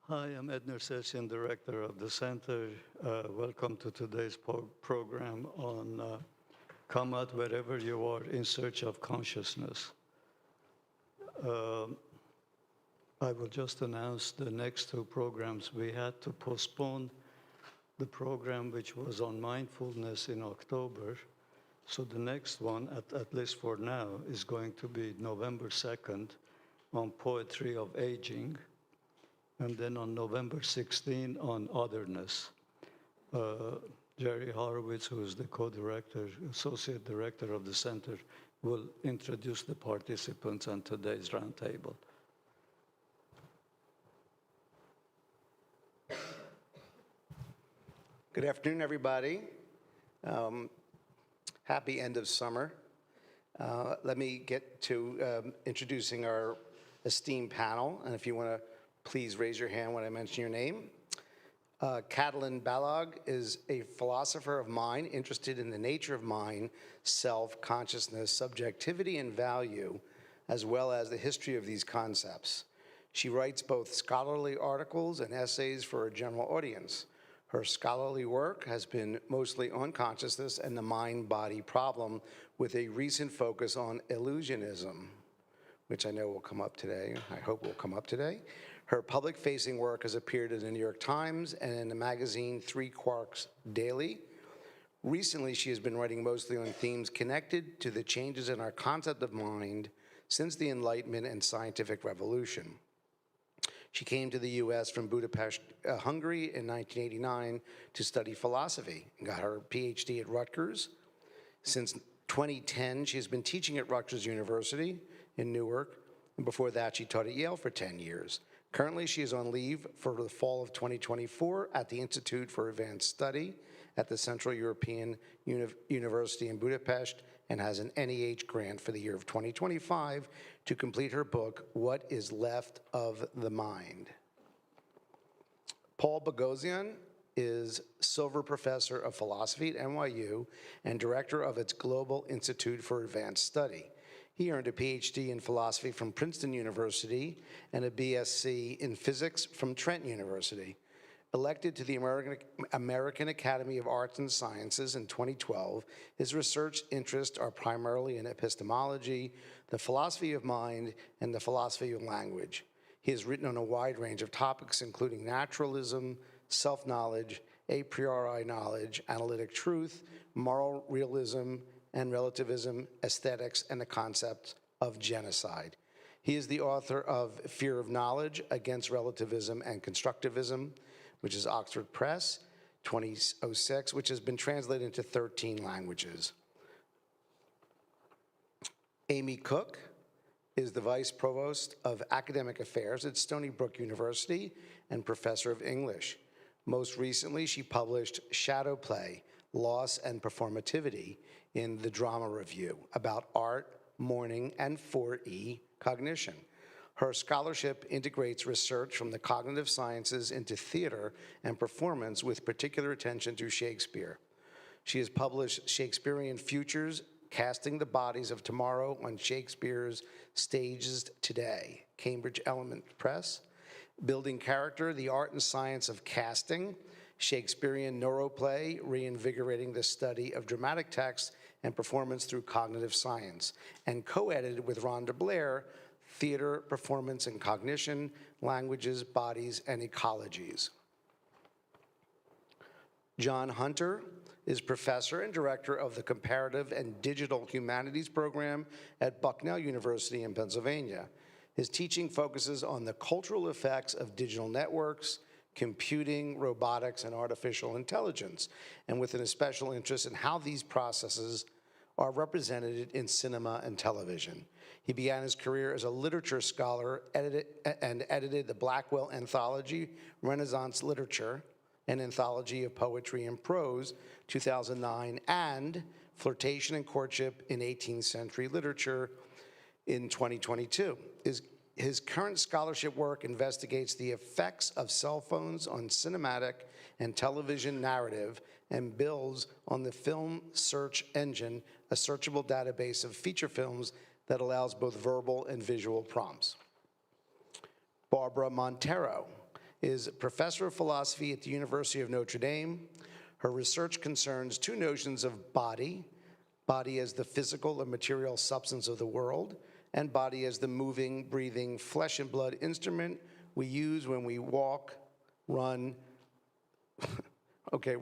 Hi, I'm Ed Nersessian, Director of the Center. Welcome to today's program on Come Out Wherever You Are in Search of Consciousness. I will just announce the next two programs. We had to postpone the program which was on mindfulness in October. So the next one, at least for now, is going to be November 2nd on poetry of aging. And then on November 16 on otherness. Jerry Horowitz, who is the co-director, associate director of the center, will introduce the participants on today's roundtable. Good afternoon, everybody. Happy end of summer. Let me get to introducing our esteemed panel, and if you want to please raise your hand when I mention your name. Catalin Balog is a philosopher of mind interested in the nature of mind, self, consciousness, subjectivity, and value, as well as the history of these concepts. She writes both scholarly articles and essays for a general audience. Her scholarly work has been mostly on consciousness and the mind-body problem, with a recent focus on illusionism, which I know will come up today. I hope will come up today. Her public-facing work has appeared in the New York Times and in the magazine Three Quarks Daily. Recently, she has been writing mostly on themes connected to the changes in our concept of mind since the Enlightenment and scientific revolution. She came to the US from Budapest, Hungary in 1989 to study philosophy and got her PhD at Rutgers. Since 2010, she has been teaching at Rutgers University in Newark, and before that, she taught at Yale for 10 years. Currently, she is on leave for the fall of 2024 at the Institute for Advanced Study at the Central European University in Budapest, and has an NEH grant for the year of 2025 to complete her book, What is Left of the Mind? Paul Boghossian is Silver Professor of Philosophy at NYU and Director of its Global Institute for Advanced Study. He earned a PhD in philosophy from Princeton University and a BSc in physics from Trent University. Elected to the American Academy of Arts and Sciences in 2012, his research interests are primarily in epistemology, the philosophy of mind, and the philosophy of language. He has written on a wide range of topics, including naturalism, self-knowledge, a priori knowledge, analytic truth, moral realism, and relativism, aesthetics, and the concept of genocide. He is the author of Fear of Knowledge, Against Relativism and Constructivism, which is Oxford Press, 2006, which has been translated into 13 languages. Amy Cook is the Vice Provost of Academic Affairs at Stony Brook University and Professor of English. Most recently, she published Shadow Play, Loss and Performativity in the Drama Review about art, mourning, and 4E cognition. Her scholarship integrates research from the cognitive sciences into theater and performance with particular attention to Shakespeare. She has published Shakespearean Futures, Casting the Bodies of Tomorrow on Shakespeare's Stages Today, Cambridge Element Press, Building Character, The Art and Science of Casting, Shakespearean Neuroplay, Reinvigorating the Study of Dramatic Text and Performance Through Cognitive Science, and co-edited with Rhonda Blair, Theater, Performance and Cognition, Languages, Bodies, and Ecologies. John Hunter is professor and director of the Comparative and Digital Humanities program at Bucknell University in Pennsylvania. His teaching focuses on the cultural effects of digital networks, computing, robotics, and artificial intelligence, and with an especial interest in how these processes are represented in cinema and television. He began his career as a literature scholar, edited the Blackwell Anthology, Renaissance Literature, an anthology of poetry and prose, 2009, and Flirtation and Courtship in 18th Century Literature in 2022. His current scholarship work investigates the effects of cell phones on cinematic and television narrative and builds on the film search engine, a searchable database of feature films that allows both verbal and visual prompts. Barbara Montero is professor of philosophy at the University of Notre Dame. Her research concerns two notions of body as the physical and material substance of the world, and body as the moving, breathing, flesh and blood instrument we use when we walk, run,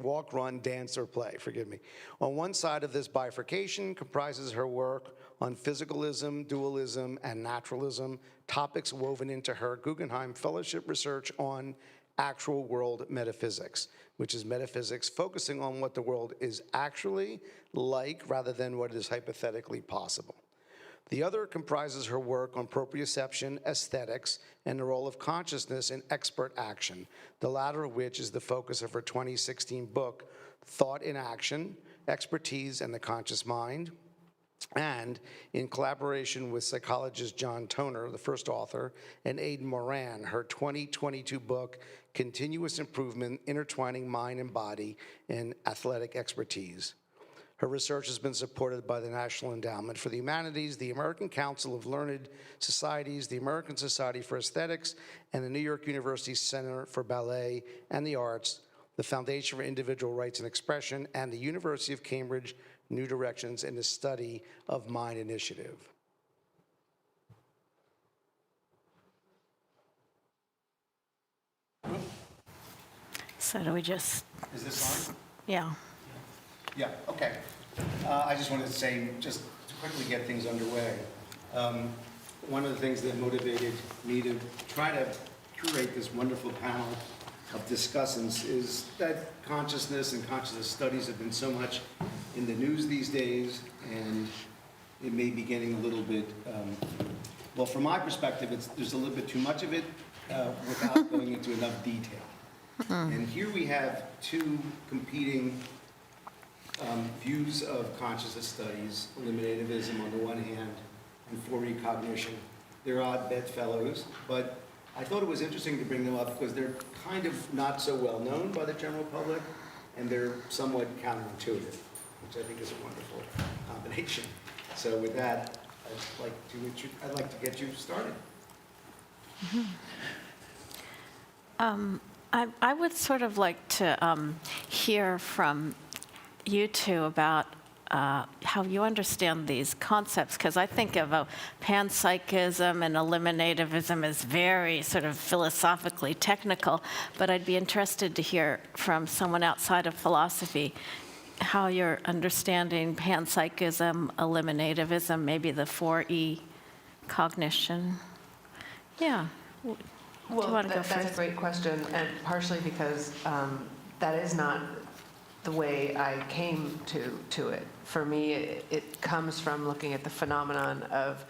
walk, run, dance, or play, forgive me. On one side of this bifurcation comprises her work on physicalism, dualism, and naturalism, topics woven into her Guggenheim Fellowship research on actual world metaphysics, which is metaphysics focusing on what the world is actually like rather than what is hypothetically possible. The other comprises her work on proprioception, aesthetics, and the role of consciousness in expert action, the latter of which is the focus of her 2016 book, Thought in Action, Expertise and the Conscious Mind, and in collaboration with psychologist John Toner, the first author, and Aidan Moran, her 2022 book, Continuous Improvement, Intertwining Mind and Body in Athletic Expertise. Her research has been supported by the National Endowment for the Humanities, the American Council of Learned Societies, the American Society for Aesthetics, and the New York University Center for Ballet and the Arts, the Foundation for Individual Rights and Expression, and the University of Cambridge New Directions in the Study of Mind Initiative. So do we just, Is this on? yeah. Yeah, okay. I just wanted to say, just to quickly get things underway, one of the things that motivated me to try to curate this wonderful panel of discussants is that consciousness and consciousness studies have been so much in the news these days, and it may be getting a little bit, well, from my perspective, there's a little bit too much of it without going into enough detail. And here we have two competing views of consciousness studies, eliminativism on the one hand, and Fourier cognition. They're odd bedfellows, but I thought it was interesting to bring them up because they're kind of not so well known by the general public, and they're somewhat counterintuitive, which I think is a wonderful combination. So with that, I'd like to get you started. I would sort of like to hear from you two about how you understand these concepts, because I think of a panpsychism and eliminativism as very sort of philosophically technical, but I'd be interested to hear from someone outside of philosophy how you're understanding panpsychism, eliminativism, maybe the 4E cognition. Yeah. Well, want to go that's first? a great question, and partially because that is not the way I came to it. For me, it comes from looking at the phenomenon of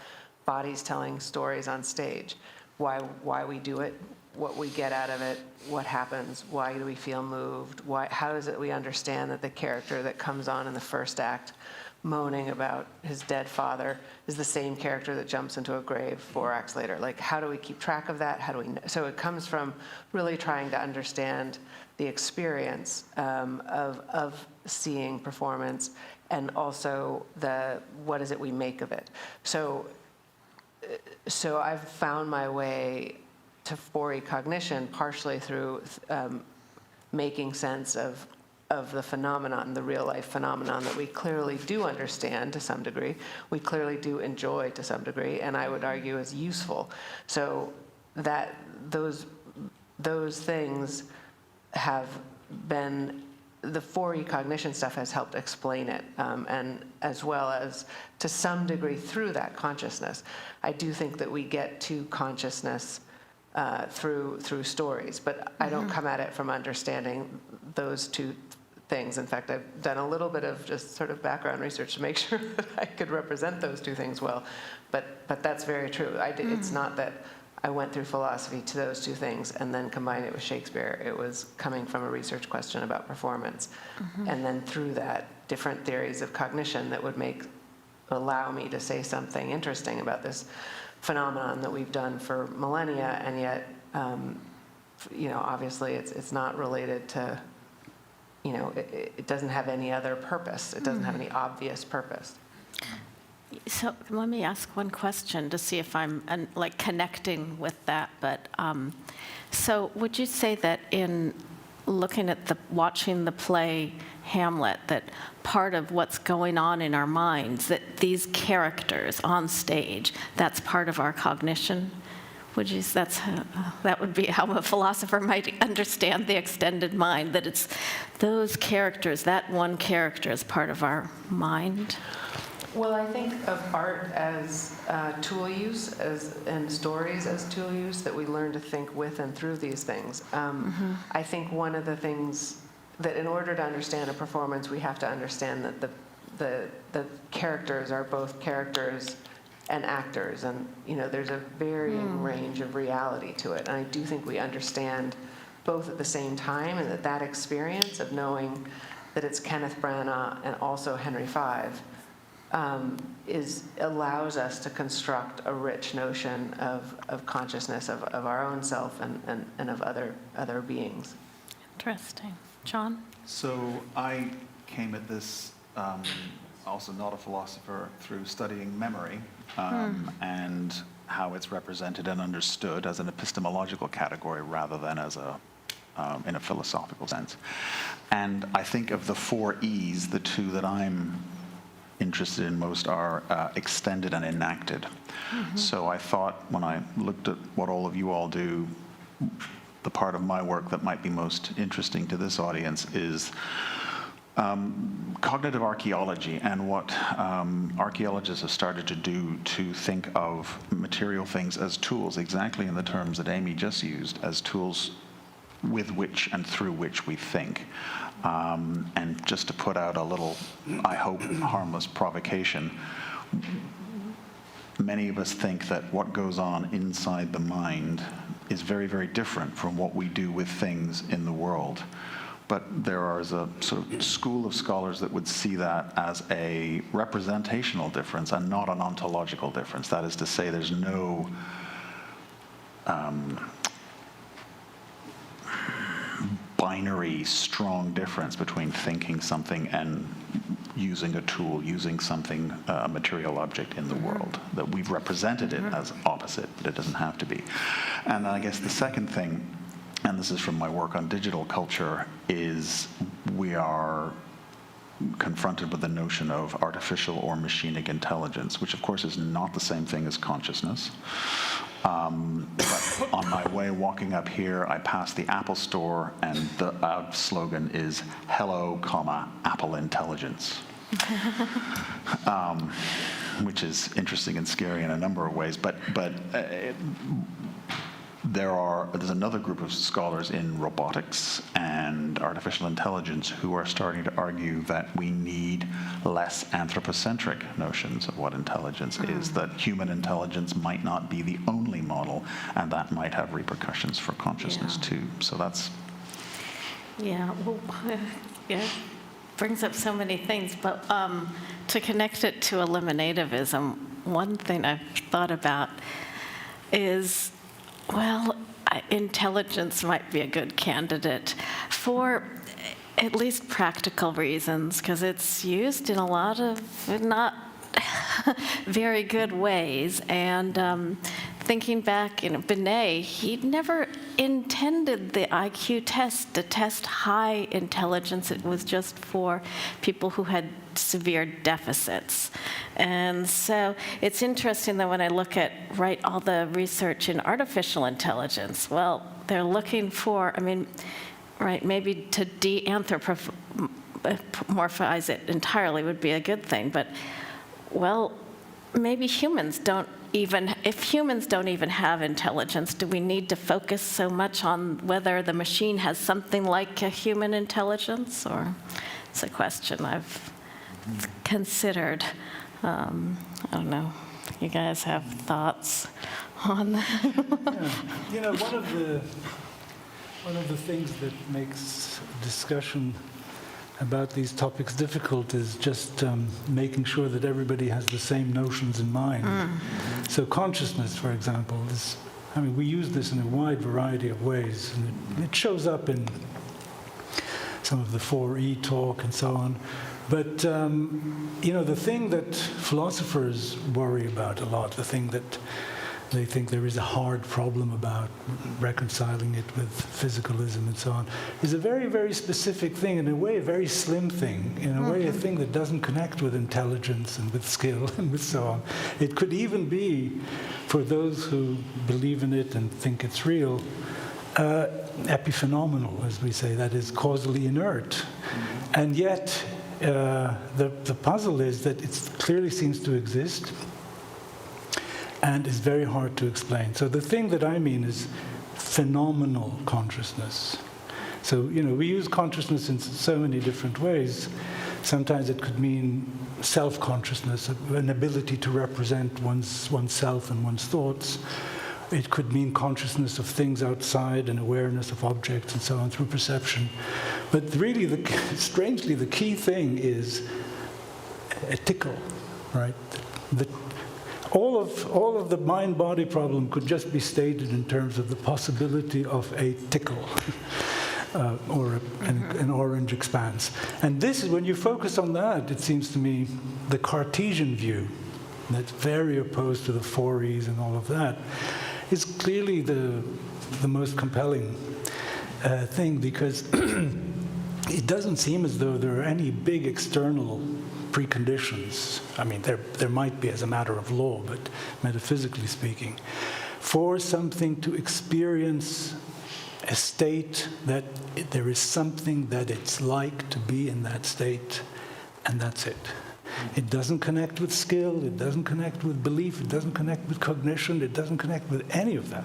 bodies telling stories on stage, why we do it, what we get out of it, what happens, why do we feel moved, how is it we understand that the character that comes on in the first act moaning about his dead father is the same character that jumps into a grave 4 acts later. Like, how do we keep track of that? How do we know? So it comes from really trying to understand the experience of seeing performance, and also what is it we make of it. So I've found my way to Fourier cognition partially through making sense of the phenomenon, the real life phenomenon that we clearly do understand to some degree, we clearly do enjoy to some degree, and I would argue is useful. So that those things have been, the Fourier cognition stuff has helped explain it, and as well as to some degree through that consciousness. I do think that we get to consciousness through stories, but I don't come at it from understanding those two things. In fact, I've done a little bit of just sort of background research to make sure that I could represent those two things well, but that's very true. It's not that I went through philosophy to those two things and then combined it with Shakespeare. It was coming from a research question about performance, and then through that, different theories of cognition that would allow me to say something interesting about this phenomenon that we've done for millennia, and yet, obviously it's not related to, it doesn't have any other purpose. It doesn't have any obvious purpose. So let me ask one question to see if I'm like connecting with that. But so would you say that in looking at watching the play Hamlet, that part of what's going on in our minds, that these characters on stage, that's part of our cognition? Would you? That would be how a philosopher might understand the extended mind, that it's those characters, that one character is part of our mind? Well, I think of art as tool use, and stories as tool use, that we learn to think with and through these things. I think one of the things that in order to understand a performance, we have to understand that the characters are both characters and actors, and there's a varying range of reality to it. And I do think we understand both at the same time, and that experience of knowing that it's Kenneth Branagh and also Henry V allows us to construct a rich notion of consciousness of our own self and of other beings. Interesting. John? So I came at this, also not a philosopher, through studying memory and how it's represented and understood as an epistemological category rather than as in a philosophical sense. And I think of the 4 E's, the 2 that I'm interested in most are extended and enacted. So I thought when I looked at what all of you all do, the part of my work that might be most interesting to this audience is cognitive archaeology and what archaeologists have started to do to think of material things as tools, exactly in the terms that Amy just used, as tools with which and through which we think. And just to put out a little, I hope, harmless provocation, many of us think that what goes on inside the mind is very, very different from what we do with things in the world. But there is a sort of school of scholars that would see that as a representational difference and not an ontological difference. That is to say, there's no binary, strong difference between thinking something and using a tool, using something, a material object in the world, that we've represented it as opposite, but it doesn't have to be. And I guess the second thing, and this is from my work on digital culture, is we are confronted with the notion of artificial or machinic intelligence, which of course is not the same thing as consciousness. But on my way walking up here, I passed the Apple store, and the slogan is "Hello, Apple Intelligence," which is interesting and scary in a number of ways. But there's another group of scholars in robotics and artificial intelligence who are starting to argue that we need less anthropocentric notions of what intelligence is, that human intelligence might not be the only model, and that might have repercussions for consciousness too. So that's... Yeah, well, yeah, brings up so many things, but to connect it to eliminativism, one thing I've thought about is, well, intelligence might be a good candidate for at least practical reasons, because it's used in a lot of not very good ways. And thinking back, Binet, he never intended the IQ test to test high intelligence. It was just for people who had severe deficits. And so it's interesting that when I look at all the research in artificial intelligence, well, they're looking for, maybe to de-anthropomorphize it entirely would be a good thing, but, well, maybe if humans don't even have intelligence, do we need to focus so much on whether the machine has something like a human intelligence? Or it's a question I've considered. I don't know. You guys have thoughts on that? Yeah. One of the things that makes discussion about these topics difficult is just making sure that everybody has the same notions in mind. So consciousness, for example, we use this in a wide variety of ways, and it shows up in some of the 4E talk and so on. But, the thing that philosophers worry about a lot, the thing that they think there is a hard problem about reconciling it with physicalism and so on, is a very, very specific thing, in a way a very slim thing, in a way a thing that doesn't connect with intelligence and with skill and with so on. It could even be, for those who believe in it and think it's real, epiphenomenal, as we say, that is causally inert. And yet, the puzzle is that it clearly seems to exist and is very hard to explain. So the thing that I mean is phenomenal consciousness. So, we use consciousness in so many different ways. Sometimes it could mean self-consciousness, an ability to represent oneself and one's thoughts. It could mean consciousness of things outside and awareness of objects and so on through perception. But really, strangely, the key thing is a tickle, right? All of the mind-body problem could just be stated in terms of the possibility of a tickle or an orange expanse. And this is, when you focus on that, it seems to me, the Cartesian view, that's very opposed to the 4Es and all of that, is clearly the most compelling thing, because it doesn't seem as though there are any big external preconditions. I mean, there might be as a matter of law, but metaphysically speaking, for something to experience a state that there is something that it's like to be in that state, and that's it. It doesn't connect with skill, it doesn't connect with belief, it doesn't connect with cognition, it doesn't connect with any of that.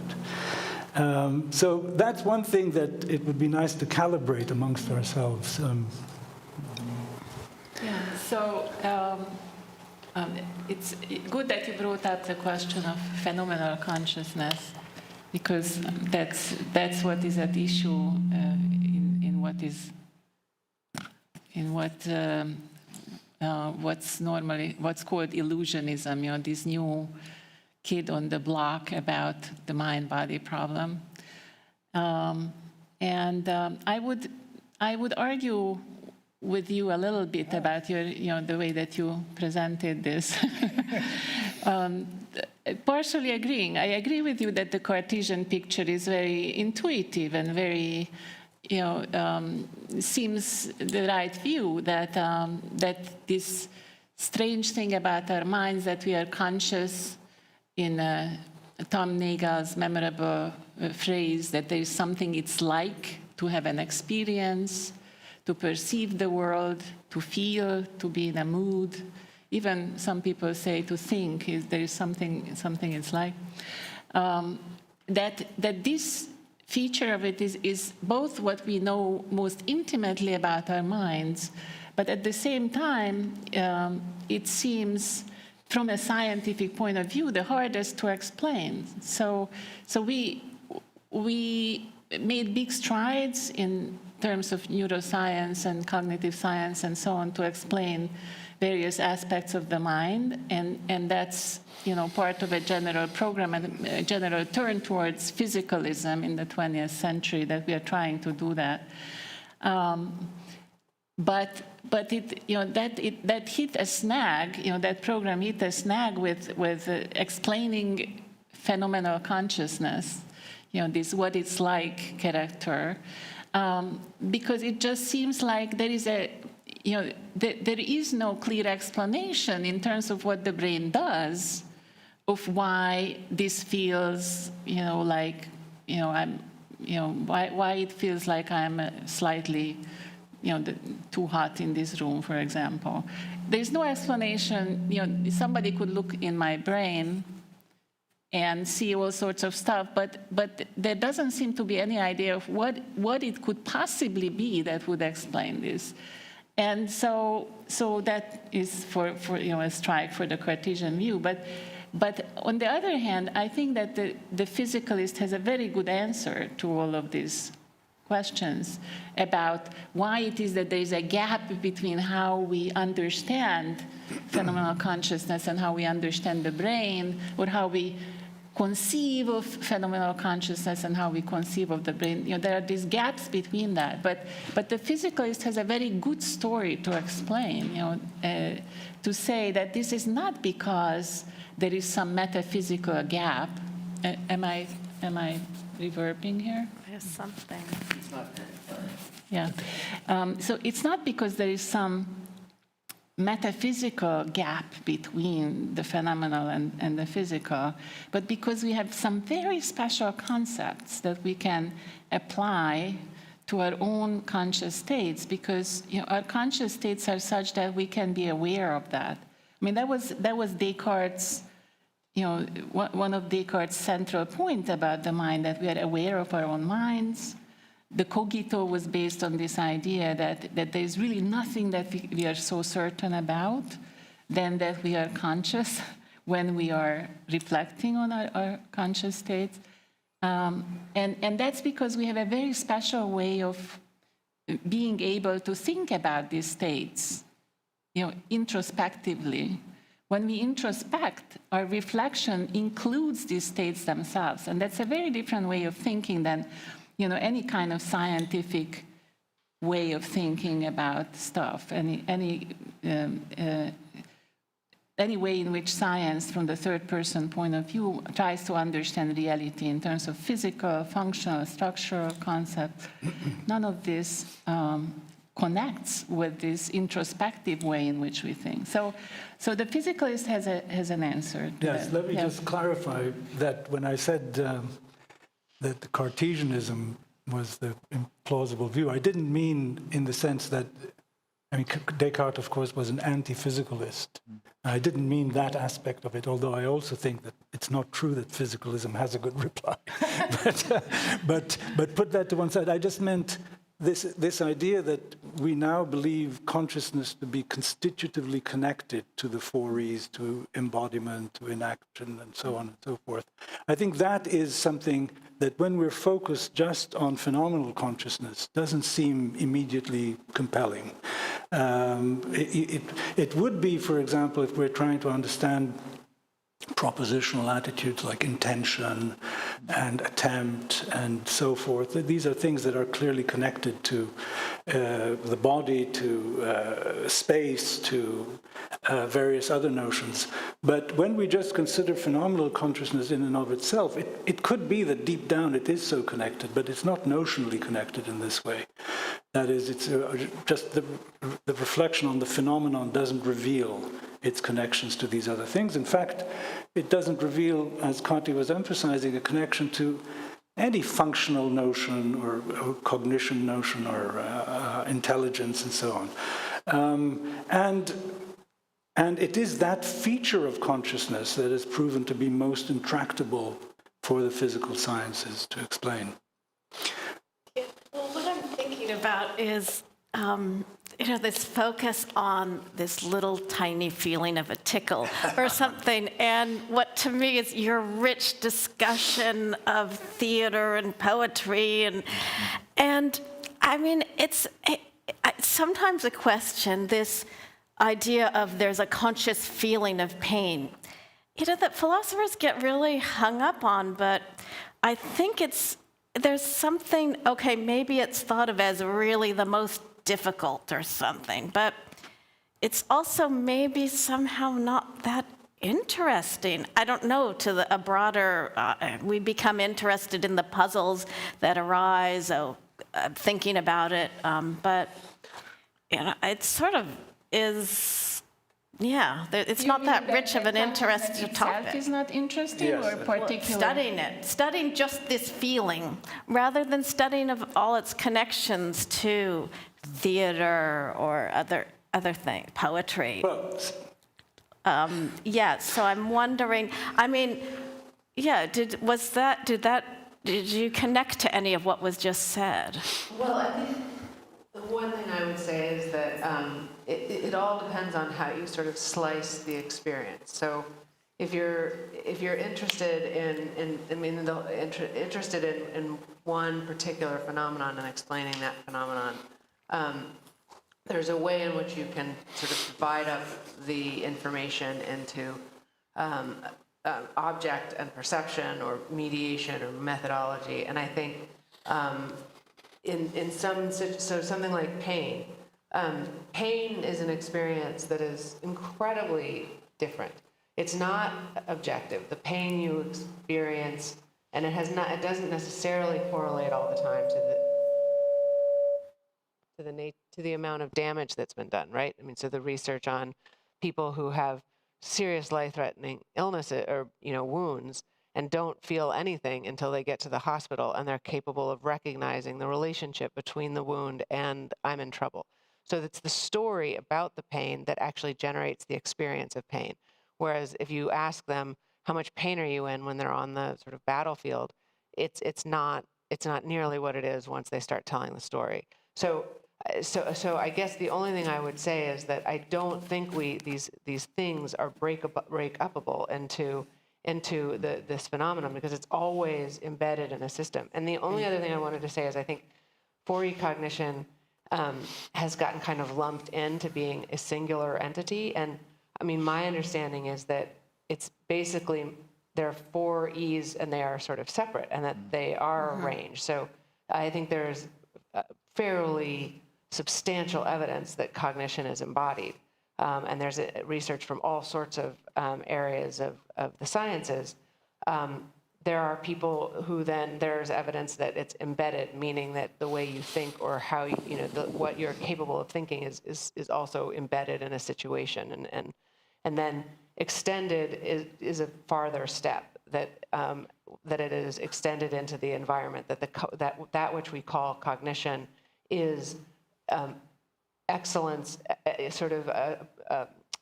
So that's one thing that it would be nice to calibrate amongst ourselves. So it's good that you brought up the question of phenomenal consciousness, because that's what is at issue what's called illusionism. This new kid on the block about the mind-body problem, and I would argue with you a little bit about the way that you presented this. Partially agreeing. I agree with you that the Cartesian picture is very intuitive and very, seems the right view, that this strange thing about our minds, that we are conscious, in Tom Nagel's memorable phrase, that there is something it's like to have an experience, to perceive the world, to feel, to be in a mood. Even some people say to think, there is something it's like. That this feature of it is both what we know most intimately about our minds, but at the same time, it seems, from a scientific point of view, the hardest to explain. So we made big strides in terms of neuroscience and cognitive science and so on to explain various aspects of the mind, and that's part of a general program and a general turn towards physicalism in the 20th century, that we are trying to do that. But it that hit a snag. That program hit a snag with explaining phenomenal consciousness. This what it's like character. Because it just seems like there is there is no clear explanation in terms of what the brain does, of why this feels, like, why it feels like I'm slightly, too hot in this room, for example. There's no explanation. Somebody could look in my brain and see all sorts of stuff, but there doesn't seem to be any idea of what it could possibly be that would explain this. And so that is for a strike for the Cartesian view. But on the other hand, I think that the physicalist has a very good answer to all of these questions about why it is that there is a gap between how we understand phenomenal consciousness and how we understand the brain, or how we conceive of phenomenal consciousness and how we conceive of the brain. There are these gaps between that. But the physicalist has a very good story to explain, to say that this is not because there is some metaphysical gap. Am I reverbing here? There's something. Yeah. So it's not because there is some metaphysical gap between the phenomenal and the physical, but because we have some very special concepts that we can apply to our own conscious states, because our conscious states are such that we can be aware of that. I mean, that was Descartes', one of Descartes' central points about the mind, that we are aware of our own minds. The cogito was based on this idea that there's really nothing that we are so certain about than that we are conscious when we are reflecting on our conscious states. And that's because we have a very special way of being able to think about these states, introspectively. When we introspect, our reflection includes these states themselves. And that's a very different way of thinking than any kind of scientific way of thinking about stuff, any way in which science, from the third-person point of view, tries to understand reality in terms of physical, functional, structural concepts. None of this connects with this introspective way in which we think. So the physicalist has an answer to Yes, that. let me just clarify that when I said that the Cartesianism was the implausible view, I didn't mean in the sense that, Descartes, of course, was an anti-physicalist. I didn't mean that aspect of it, although I also think that it's not true that physicalism has a good reply. but put that to one side. I just meant this idea that we now believe consciousness to be constitutively connected to the four E's, to embodiment, to inaction, and so on and so forth. I think that is something that when we're focused just on phenomenal consciousness doesn't seem immediately compelling. It would be, for example, if we're trying to understand propositional attitudes like intention and attempt and so forth. These are things that are clearly connected to the body, to space, to various other notions. But when we just consider phenomenal consciousness in and of itself, it could be that deep down it is so connected, but it's not notionally connected in this way. That is, it's just the reflection on the phenomenon doesn't reveal its connections to these other things. In fact, it doesn't reveal, as Conti was emphasizing, a connection to any functional notion or cognition notion or intelligence and so on. And it is that feature of consciousness that is proven to be most intractable for the physical sciences to explain. Well, what I'm thinking about is, this focus on this little tiny feeling of a tickle or something, and what to me is your rich discussion of theater and poetry, and I mean, it's sometimes a question, this idea of there's a conscious feeling of pain, that philosophers get really hung up on, but I think there's something, okay, maybe it's thought of as really the most difficult or something, but it's also maybe somehow not that interesting. I don't know, to a broader, we become interested in the puzzles that arise, thinking about it, but it sort of is, it's not that rich of an interesting topic. Is not interesting, Yes. or particular? Studying just this feeling, rather than studying of all its connections to theater or other things, poetry. Well, So I'm wondering, did you connect to any of what was just said? Well, I think the one thing I would say is that it all depends on how you sort of slice the experience. So if you're interested in one particular phenomenon and explaining that phenomenon, there's a way in which you can sort of divide up the information into object and perception or mediation or methodology. And I think in some, so something like pain, pain is an experience that is incredibly different. It's not objective. The pain you experience, and it doesn't necessarily correlate all the time to the amount of damage that's been done, right? I mean, so the research on people who have serious life-threatening illnesses or wounds and don't feel anything until they get to the hospital, and they're capable of recognizing the relationship between the wound and I'm in trouble. So it's the story about the pain that actually generates the experience of pain. Whereas if you ask them, how much pain are you in when they're on the sort of battlefield, it's not nearly what it is once they start telling the story. So I guess the only thing I would say is that I don't think these things are break upable into this phenomenon, because it's always embedded in a system. And the only other thing I wanted to say is I think 4E cognition has gotten kind of lumped into being a singular entity. And I mean, my understanding is that it's basically, there are 4 E's and they are sort of separate, and that they are arranged. So I think there's fairly substantial evidence that cognition is embodied. And there's research from all sorts of areas of the sciences. There are people who then, there's evidence that it's embedded, meaning that the way you think or how what you're capable of thinking is also embedded in a situation. And then extended is a farther step, that it is extended into the environment, that which we call cognition is excellence, sort of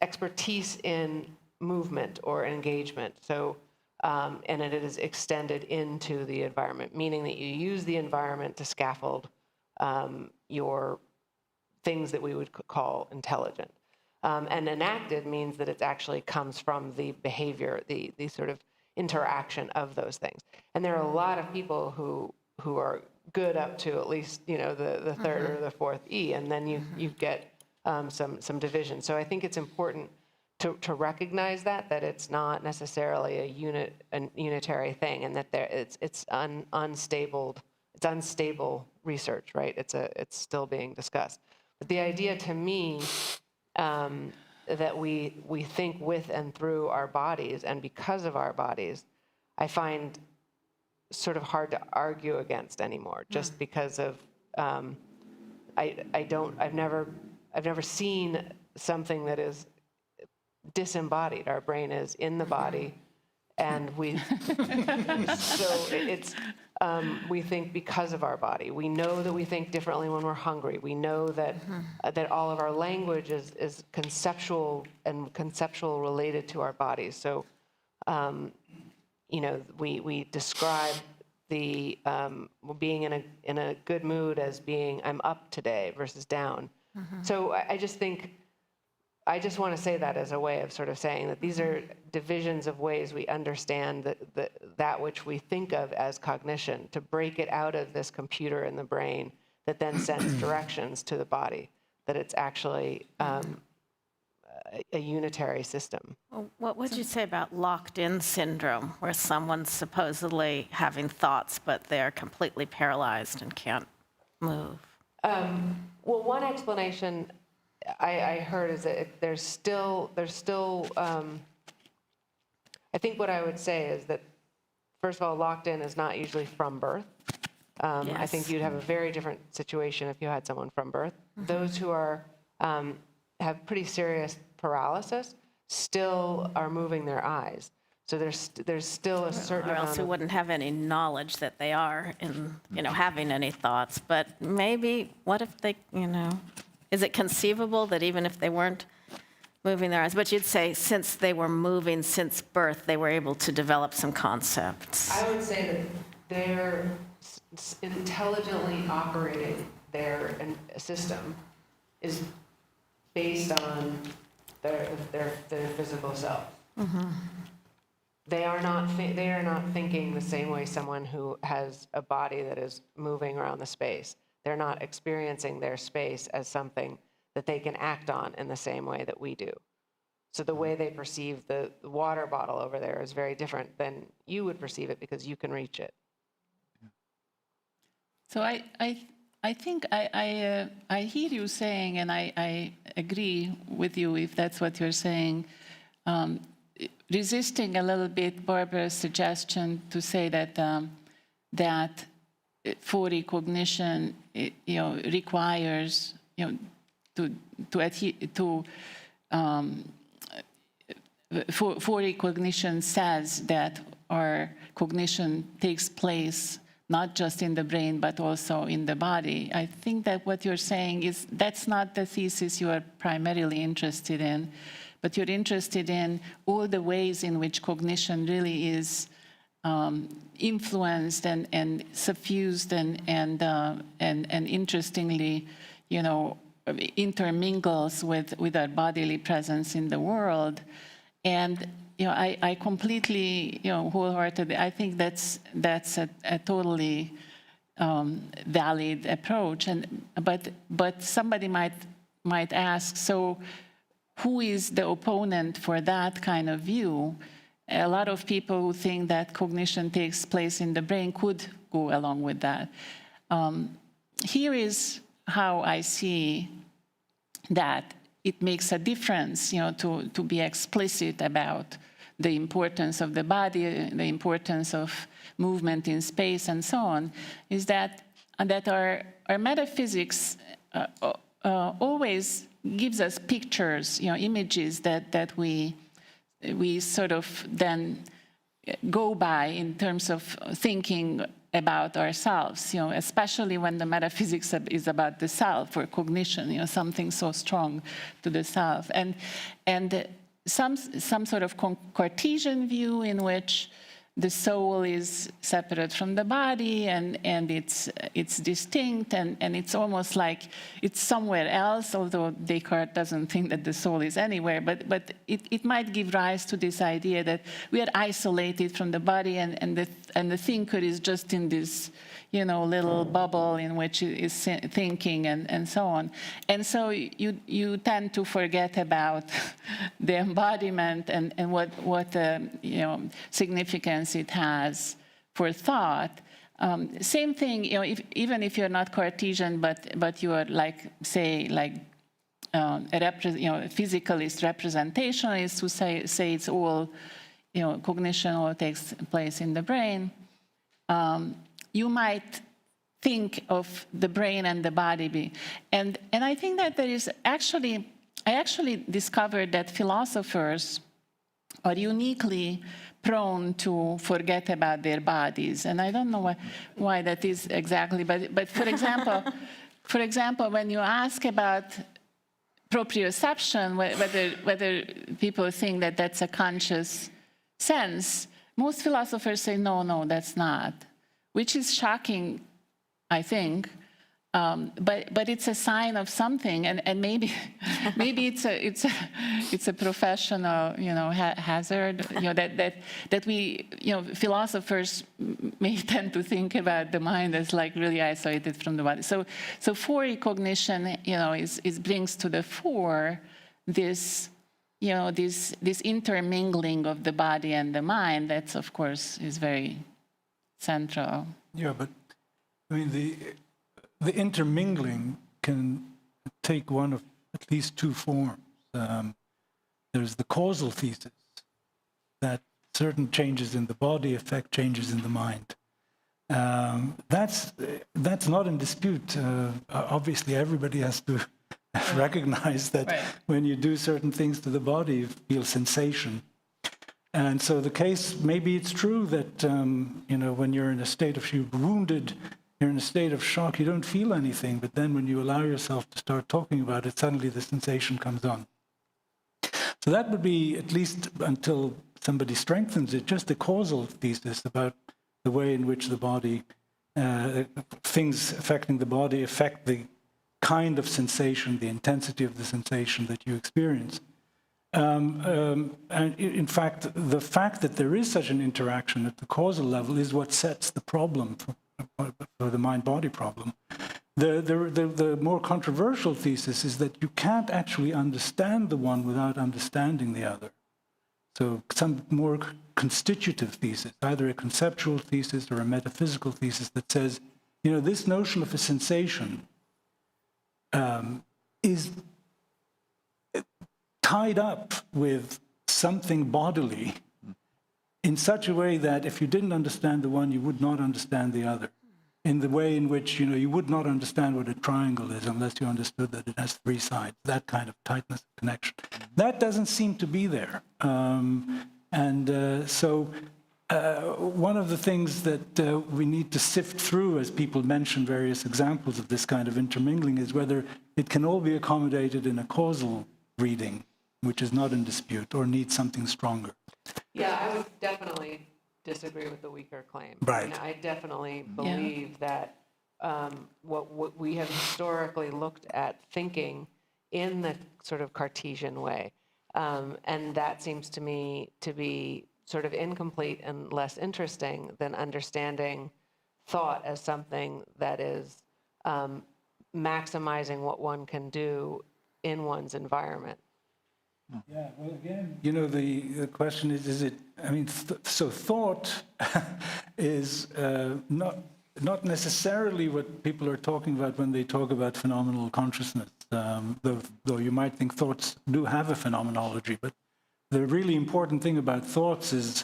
expertise in movement or engagement. So, and it is extended into the environment, meaning that you use the environment to scaffold your things that we would call intelligent. And enacted means that it actually comes from the behavior, the sort of interaction of those things. And there are a lot of people who are good up to at least the third or the fourth E, and then you get some division. So I think it's important to recognize that it's not necessarily a unitary thing, and that it's unstable research, right? It's still being discussed. But the idea to me that we think with and through our bodies and because of our bodies, I find sort of hard to argue against anymore, just because of I've never seen something that is disembodied. Our brain is in the body, and we we think because of our body. We know that we think differently when we're hungry. We know that that all of our language is conceptual related to our bodies. So we describe the being in a good mood as being I'm up today versus down. So I just think, I just want to say that as a way of sort of saying that these are divisions of ways we understand that which we think of as cognition, to break it out of this computer in the brain that then sends directions to the body, that it's actually a unitary system. Well, what would you say about locked-in syndrome, where someone's supposedly having thoughts, but they're completely paralyzed and can't move? Well, one explanation I heard is that there's still. I think what I would say is that, first of all, locked in is not usually from birth. I think you'd have a very different situation if you had someone from birth. Those who are have pretty serious paralysis still are moving their eyes. So there's still a certain Or amount else we of, wouldn't have any knowledge that they are having any thoughts. But maybe, what if they, is it conceivable that even if they weren't moving their eyes, but you'd say since they were moving since birth, they were able to develop some concepts? I would say that they're intelligently operating their system is based on their physical self. They are not thinking the same way someone who has a body that is moving around the space. They're not experiencing their space as something that they can act on in the same way that we do. So the way they perceive the water bottle over there is very different than you would perceive it because you can reach it. So I think I hear you saying, and I agree with you if that's what you're saying, resisting a little bit Barbara's suggestion to say that that for recognition, requires to adhere to. For recognition says that our cognition takes place not just in the brain, but also in the body. I think that what you're saying is that's not the thesis you are primarily interested in, but you're interested in all the ways in which cognition really is influenced and suffused and interestingly, intermingles with our bodily presence in the world. And I completely, wholeheartedly, I think that's a totally valid approach. But somebody might ask, so who is the opponent for that kind of view? A lot of people who think that cognition takes place in the brain could go along with that. Here is how I see that it makes a difference, to be explicit about the importance of the body, the importance of movement in space, and so on, is that our metaphysics always gives us pictures, images that we sort of then go by in terms of thinking about ourselves, especially when the metaphysics is about the self or cognition, something so strong to the self. And some sort of Cartesian view in which the soul is separate from the body and it's distinct and it's almost like it's somewhere else, although Descartes doesn't think that the soul is anywhere, but it might give rise to this idea that we are isolated from the body and the thinker is just in this little bubble in which it is thinking and so on. And so you tend to forget about the embodiment and what significance it has for thought. Same thing, even if you're not Cartesian, but you are like, say, like a physicalist representationalist who say it's all, cognition all takes place in the brain. You might think of the brain and the body and I think that there is I actually discovered that philosophers are uniquely prone to forget about their bodies, and I don't know why that is exactly, but for example, when you ask about proprioception, whether people think that that's a conscious sense, most philosophers say no, that's not. Which is shocking, I think, but it's a sign of something, and maybe it's a professional hazard, that we philosophers may tend to think about the mind as like really isolated from the body. So for recognition, is brings to the fore this this intermingling of the body and the mind. That's of course is very central. Yeah, but I mean the intermingling can take one of at least two forms. There's the causal thesis that certain changes in the body affect changes in the mind. That's not in dispute. Obviously, everybody has to recognize that when you do certain things to the body, you feel sensation. And so the case, maybe it's true that, when you're in a state of, you're wounded, you're in a state of shock, you don't feel anything, but then when you allow yourself to start talking about it, suddenly the sensation comes on. So that would be, at least until somebody strengthens it, just a causal thesis about the way in which the body, things affecting the body affect the kind of sensation, the intensity of the sensation that you experience. And in fact, the fact that there is such an interaction at the causal level is what sets the problem for the mind-body problem, The more controversial thesis is that you can't actually understand the one without understanding the other. So some more constitutive thesis, either a conceptual thesis or a metaphysical thesis that says, you know, this notion of a sensation is tied up with something bodily in such a way that if you didn't understand the one, you would not understand the other. In the way in which, you know, you would not understand what a triangle is unless you understood that it has three sides, that kind of tightness of connection. That doesn't seem to be there. So one of the things that we need to sift through, as people mention various examples of this kind of intermingling, is whether it can all be accommodated in a causal reading, which is not in dispute, or needs something stronger. Yeah, I would definitely disagree with the weaker claim. Right. I mean, I definitely believe that what we have historically looked at thinking in the sort of Cartesian way, and that seems to me to be sort of incomplete and less interesting than understanding thought as something that is maximizing what one can do in one's environment. Yeah, well, again, you know, the question is it, I mean, so thought is not necessarily what people are talking about when they talk about phenomenal consciousness, though you might think thoughts do have a phenomenology, but the really important thing about thoughts is,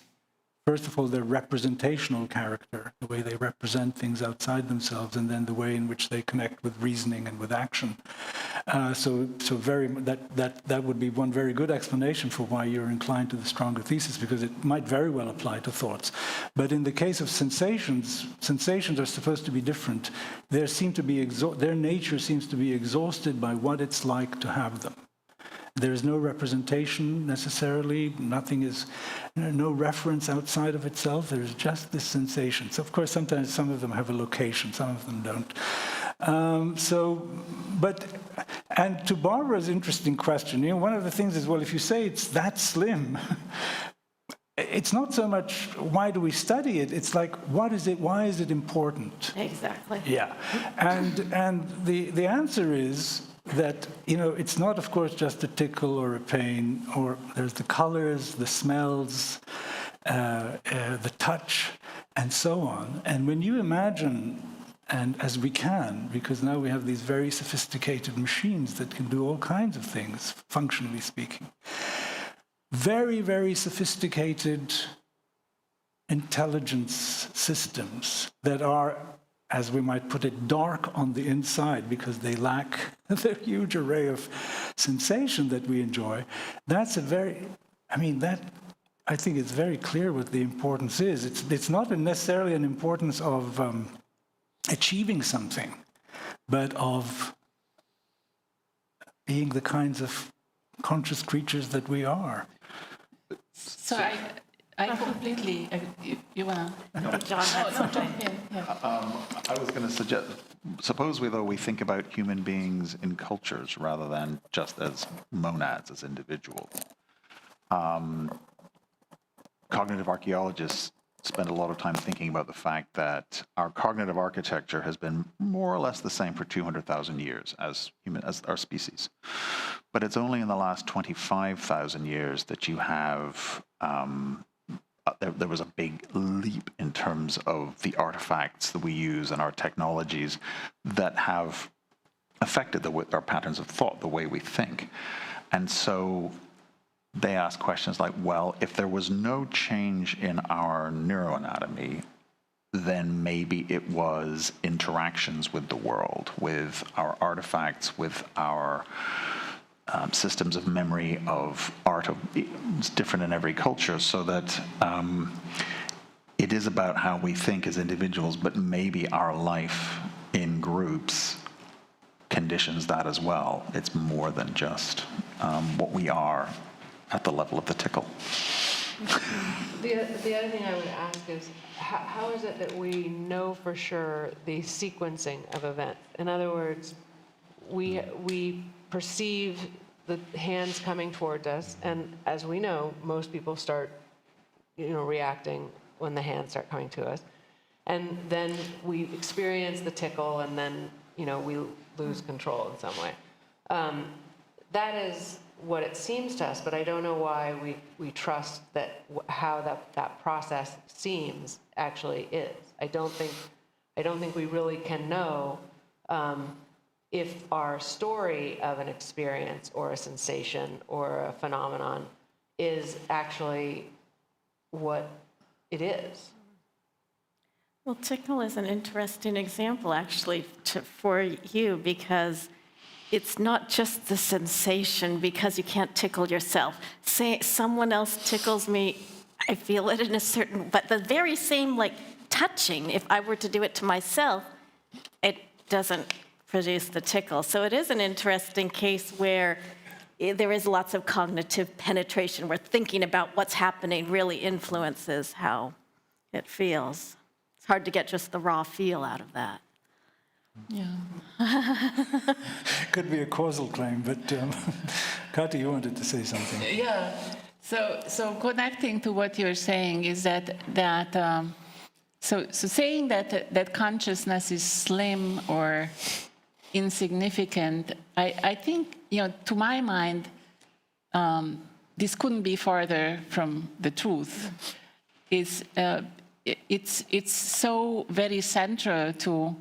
first of all, their representational character, the way they represent things outside themselves, and then the way in which they connect with reasoning and with action. That would be one very good explanation for why you're inclined to the stronger thesis, because it might very well apply to thoughts. But in the case of sensations, sensations are supposed to be different. Their nature seems to be exhausted by what it's like to have them. There is no representation necessarily, no reference outside of itself, there's just this sensation. So of course, sometimes some of them have a location, some of them don't. And to Barbara's interesting question, you know, one of the things is, well, if you say it's that slim, it's not so much why do we study it, it's like, what is it, why is it important? Exactly. Yeah, and the answer is, that, you know, it's not, of course, just a tickle or a pain, or there's the colors, the smells, the touch, and so on. And when you imagine, and as we can, because now we have these very sophisticated machines that can do all kinds of things, functionally speaking, very, very sophisticated intelligence systems that are, as we might put it, dark on the inside because they lack the huge array of sensation that we enjoy. That's I think it's very clear what the importance is. It's not necessarily an importance of achieving something, but of being the kinds of conscious creatures that we are. So I completely, you want to? John, jump in. Yeah. I was going to suggest, suppose we think about human beings in cultures rather than just as monads, as individuals. Cognitive archaeologists spend a lot of time thinking about the fact that our cognitive architecture has been more or less the same for 200,000 years as our species. But it's only in the last 25,000 years that you have there was a big leap in terms of the artifacts that we use and our technologies that have affected our patterns of thought, the way we think. And so they ask questions like, well, if there was no change in our neuroanatomy, then maybe it was interactions with the world, with our artifacts, with our systems of memory, of art. It's different in every culture, so that it is about how we think as individuals, but maybe our life in groups conditions that as well. It's more than just what we are at the level of the tickle. The other thing I would ask is, how is it that we know for sure the sequencing of events? In other words, we perceive the hands coming towards us, and as we know, most people start, reacting when the hands start coming to us, and then we experience the tickle, and then we lose control in some way. That is what it seems to us, but I don't know why we trust that how that process seems actually is. I don't think we really can know if our story of an experience or a sensation or a phenomenon is actually what it is. Well, tickle is an interesting example, actually, for you, because it's not just the sensation, because you can't tickle yourself. Say someone else tickles me, I feel it in a certain, but the very same, like, touching, if I were to do it to myself, it doesn't produce the tickle. So it is an interesting case where there is lots of cognitive penetration, where thinking about what's happening really influences how it feels. It's hard to get just the raw feel out of that. Yeah. Could be a causal claim, but Kati, you wanted to say something. Yeah. So connecting to what you're saying is that saying that consciousness is slim or insignificant, I think, to my mind, this couldn't be farther from the truth. It's so very central to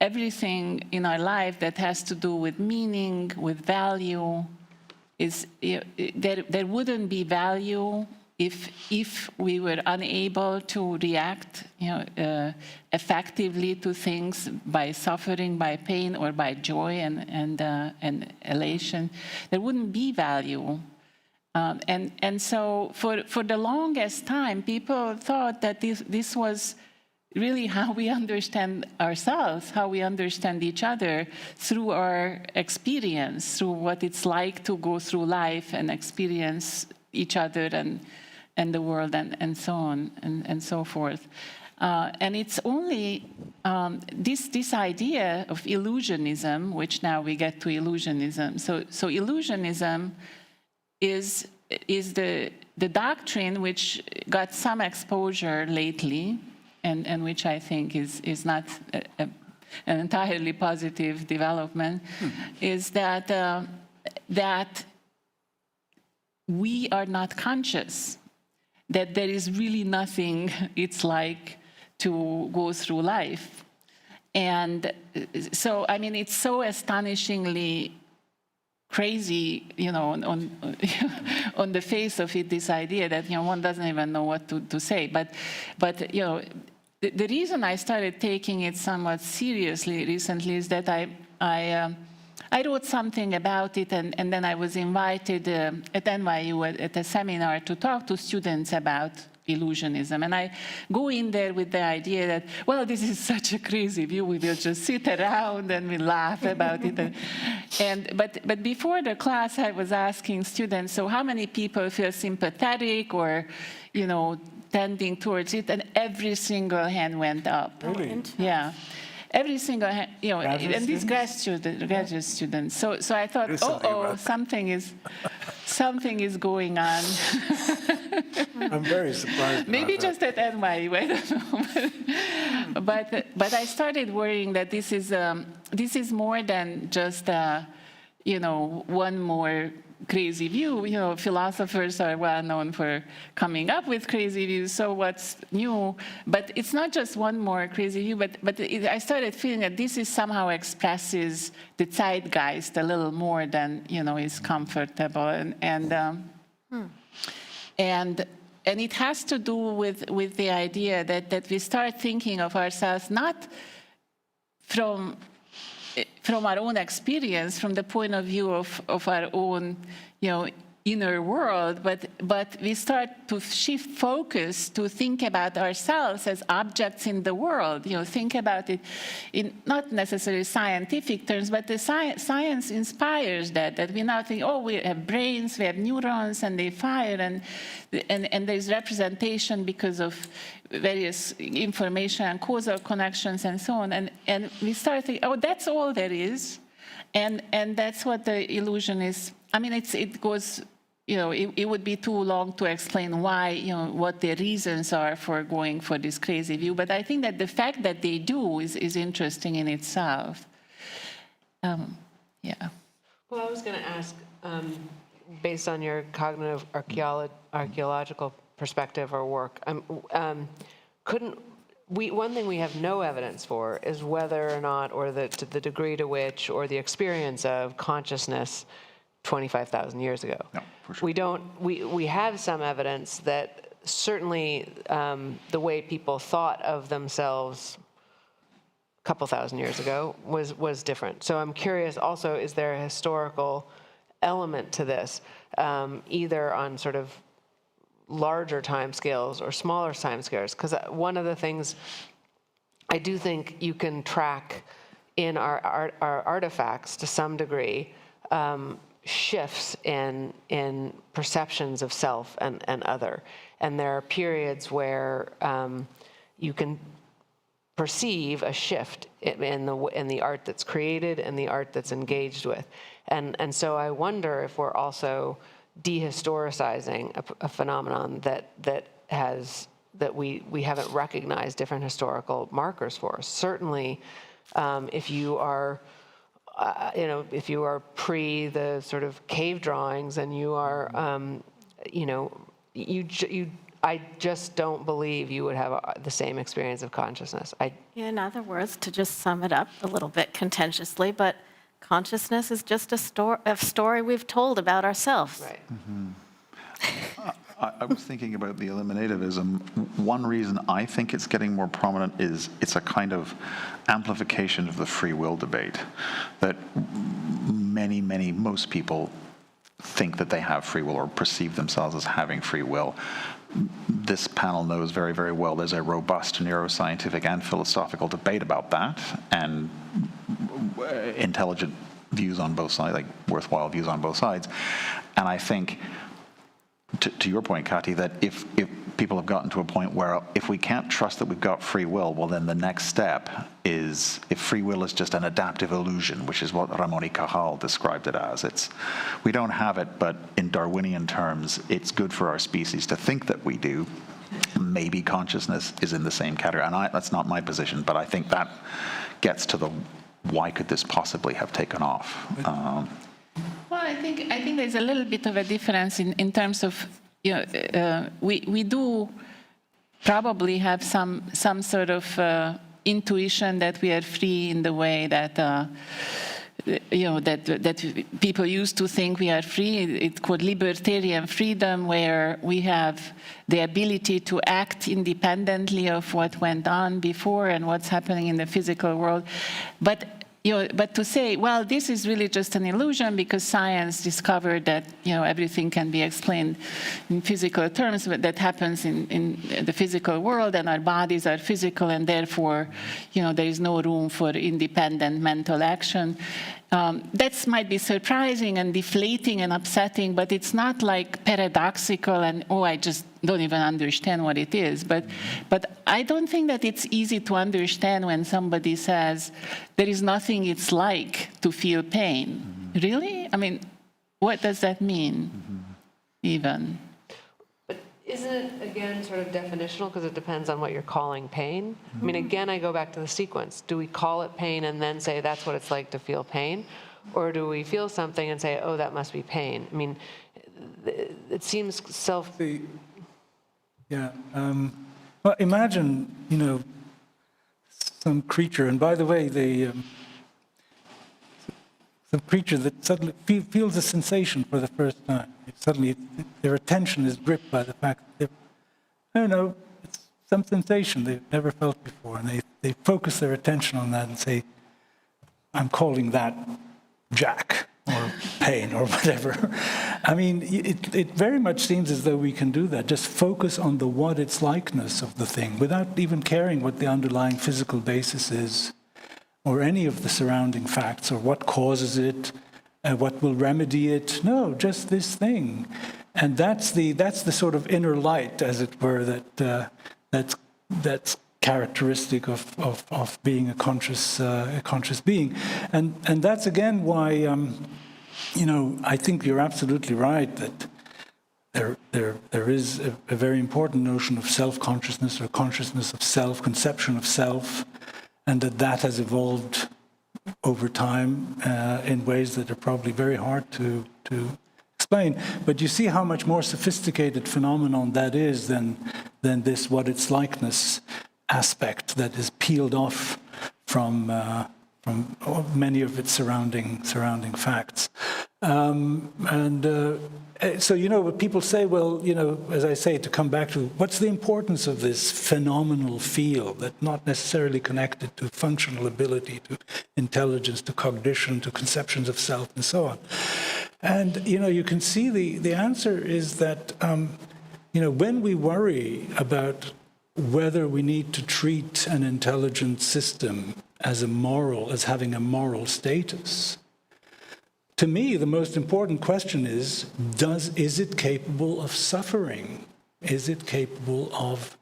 everything in our life that has to do with meaning, with value. There wouldn't be value if we were unable to react effectively to things by suffering, by pain, or by joy and elation. There wouldn't be value. And so for the longest time, people thought that this was really how we understand ourselves, how we understand each other, through our experience, through what it's like to go through life and experience each other and the world and so on and so forth. And it's only this idea of illusionism, which now we get to illusionism. So illusionism is the doctrine which got some exposure lately, and which I think is not an entirely positive development, is that we are not conscious, that there is really nothing it's like to go through life. And so, I mean, it's so astonishingly crazy, on the face of it, this idea that, one doesn't even know what to say. But the reason I started taking it somewhat seriously recently is that I wrote something about it, and then I was invited at NYU at a seminar to talk to students about illusionism. And I go in there with the idea that, well, this is such a crazy view, we will just sit around and we laugh about it. But before the class, I was asking students, so how many people feel sympathetic or, tending towards it? And every single hand went up. Really? Yeah. Every single hand, and these graduate students. So I thought, something is going on. I'm very surprised. Maybe just at NYU, I don't know. But I started worrying that this is more than just one more crazy view. Philosophers are well known for coming up with crazy views, so what's new? But it's not just one more crazy view, but I started feeling that this is somehow expresses the zeitgeist a little more than, is comfortable. And it has to do with the idea that we start thinking of ourselves not from our own experience, from the point of view of our own, inner world, but we start to shift focus to think about ourselves as objects in the world. Think about it in not necessarily scientific terms, but the science inspires that we now think, we have brains, we have neurons, and they fire, and there's representation because of various information and causal connections and so on. And we start thinking, that's all there is. And that's what the illusion is. I mean, it goes, it would be too long to explain why, what the reasons are for going for this crazy view. But I think that the fact that they do is interesting in itself. Yeah. Well, I was going to ask, based on your cognitive archaeological perspective or work, one thing we have no evidence for is whether or not, or to the degree to which, or the experience of consciousness 25,000 years ago. No, for sure. We have some evidence that certainly the way people thought of themselves a couple thousand years ago was different. So I'm curious also, is there a historical element to this, either on sort of larger timescales or smaller timescales? Because one of the things I do think you can track in our artifacts to some degree, shifts in perceptions of self and other. And there are periods where you can perceive a shift in the art that's created and the art that's engaged with. And so I wonder if we're also dehistoricizing a phenomenon that we haven't recognized different historical markers for. Certainly, if you are if you are pre the sort of cave drawings and you are, I just don't believe you would have the same experience of consciousness. In other words, to just sum it up a little bit contentiously, but consciousness is just a story we've told about ourselves. Right. I was thinking about the eliminativism. One reason I think it's getting more prominent is it's a kind of amplification of the free will debate, that most people think that they have free will or perceive themselves as having free will. This panel knows very, very well there's a robust neuroscientific and philosophical debate about that, and intelligent views on both sides, like worthwhile views on both sides. And I think, to your point, Kati, that if people have gotten to a point where if we can't trust that we've got free will, well, then the next step is, if free will is just an adaptive illusion, which is what Ramon y Cajal described it as. We don't have it, but in Darwinian terms, it's good for our species to think that we do. Maybe consciousness is in the same category. And that's not my position, but I think that gets to the why could this possibly have taken off? Well, I think there's a little bit of a difference in terms of, we do probably have some sort of intuition that we are free in the way that that people used to think we are free. It's called libertarian freedom, where we have the ability to act independently of what went on before and what's happening in the physical world. But to say, well, this is really just an illusion because science discovered that everything can be explained in physical terms, but that happens in the physical world, and our bodies are physical, and therefore, there is no room for independent mental action. That might be surprising and deflating and upsetting, but it's not like paradoxical and, I just don't even understand what it is. But I don't think that it's easy to understand when somebody says there is nothing it's like to feel pain. Mm-hmm. Really? I mean, what does that mean, even? But isn't it, again, sort of definitional, because it depends on what you're calling pain? Mm-hmm. I mean, again, I go back to the sequence. Do we call it pain and then say that's what it's like to feel pain? Or do we feel something and say, that must be pain? I mean, it seems Yeah. Well, imagine, some creature, and by the way, some creature that suddenly feels a sensation for the first time. Suddenly, their attention is gripped by the fact that it's some sensation they've never felt before, and they focus their attention on that and say, I'm calling that Jack, or pain, or whatever. I mean, it very much seems as though we can do that, just focus on the what its likeness of the thing, without even caring what the underlying physical basis is, or any of the surrounding facts, or what causes it, what will remedy it. No, just this thing. And that's the sort of inner light, as it were, that's characteristic of being a conscious being. And that's again why I think you're absolutely right that there is a very important notion of self-consciousness, or consciousness of self, conception of self, and that has evolved over time in ways that are probably very hard to explain. But you see how much more sophisticated phenomenon that is than this what it's likeness aspect that is peeled off from many of its surrounding facts. So, you know, what people say, well, you know, as I say, to come back to what's the importance of this phenomenal field that's not necessarily connected to functional ability, to intelligence, to cognition, to conceptions of self, and so on. And, you know, you can see the answer is that, you know, when we worry about whether we need to treat an intelligent system as having a moral status, to me, the most important question is it capable of suffering? Is it capable of,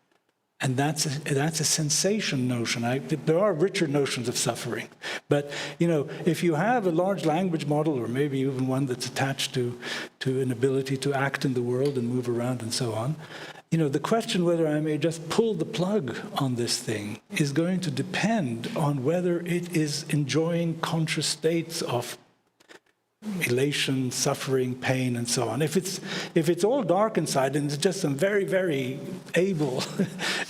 and that's a sensation notion. There are richer notions of suffering. But, you know, if you have a large language model, or maybe even one that's attached to an ability to act in the world and move around and so on, you know, the question whether I may just pull the plug on this thing is going to depend on whether it is enjoying conscious states of elation, suffering, pain, and so on. If it's all dark inside and it's just some very, very able,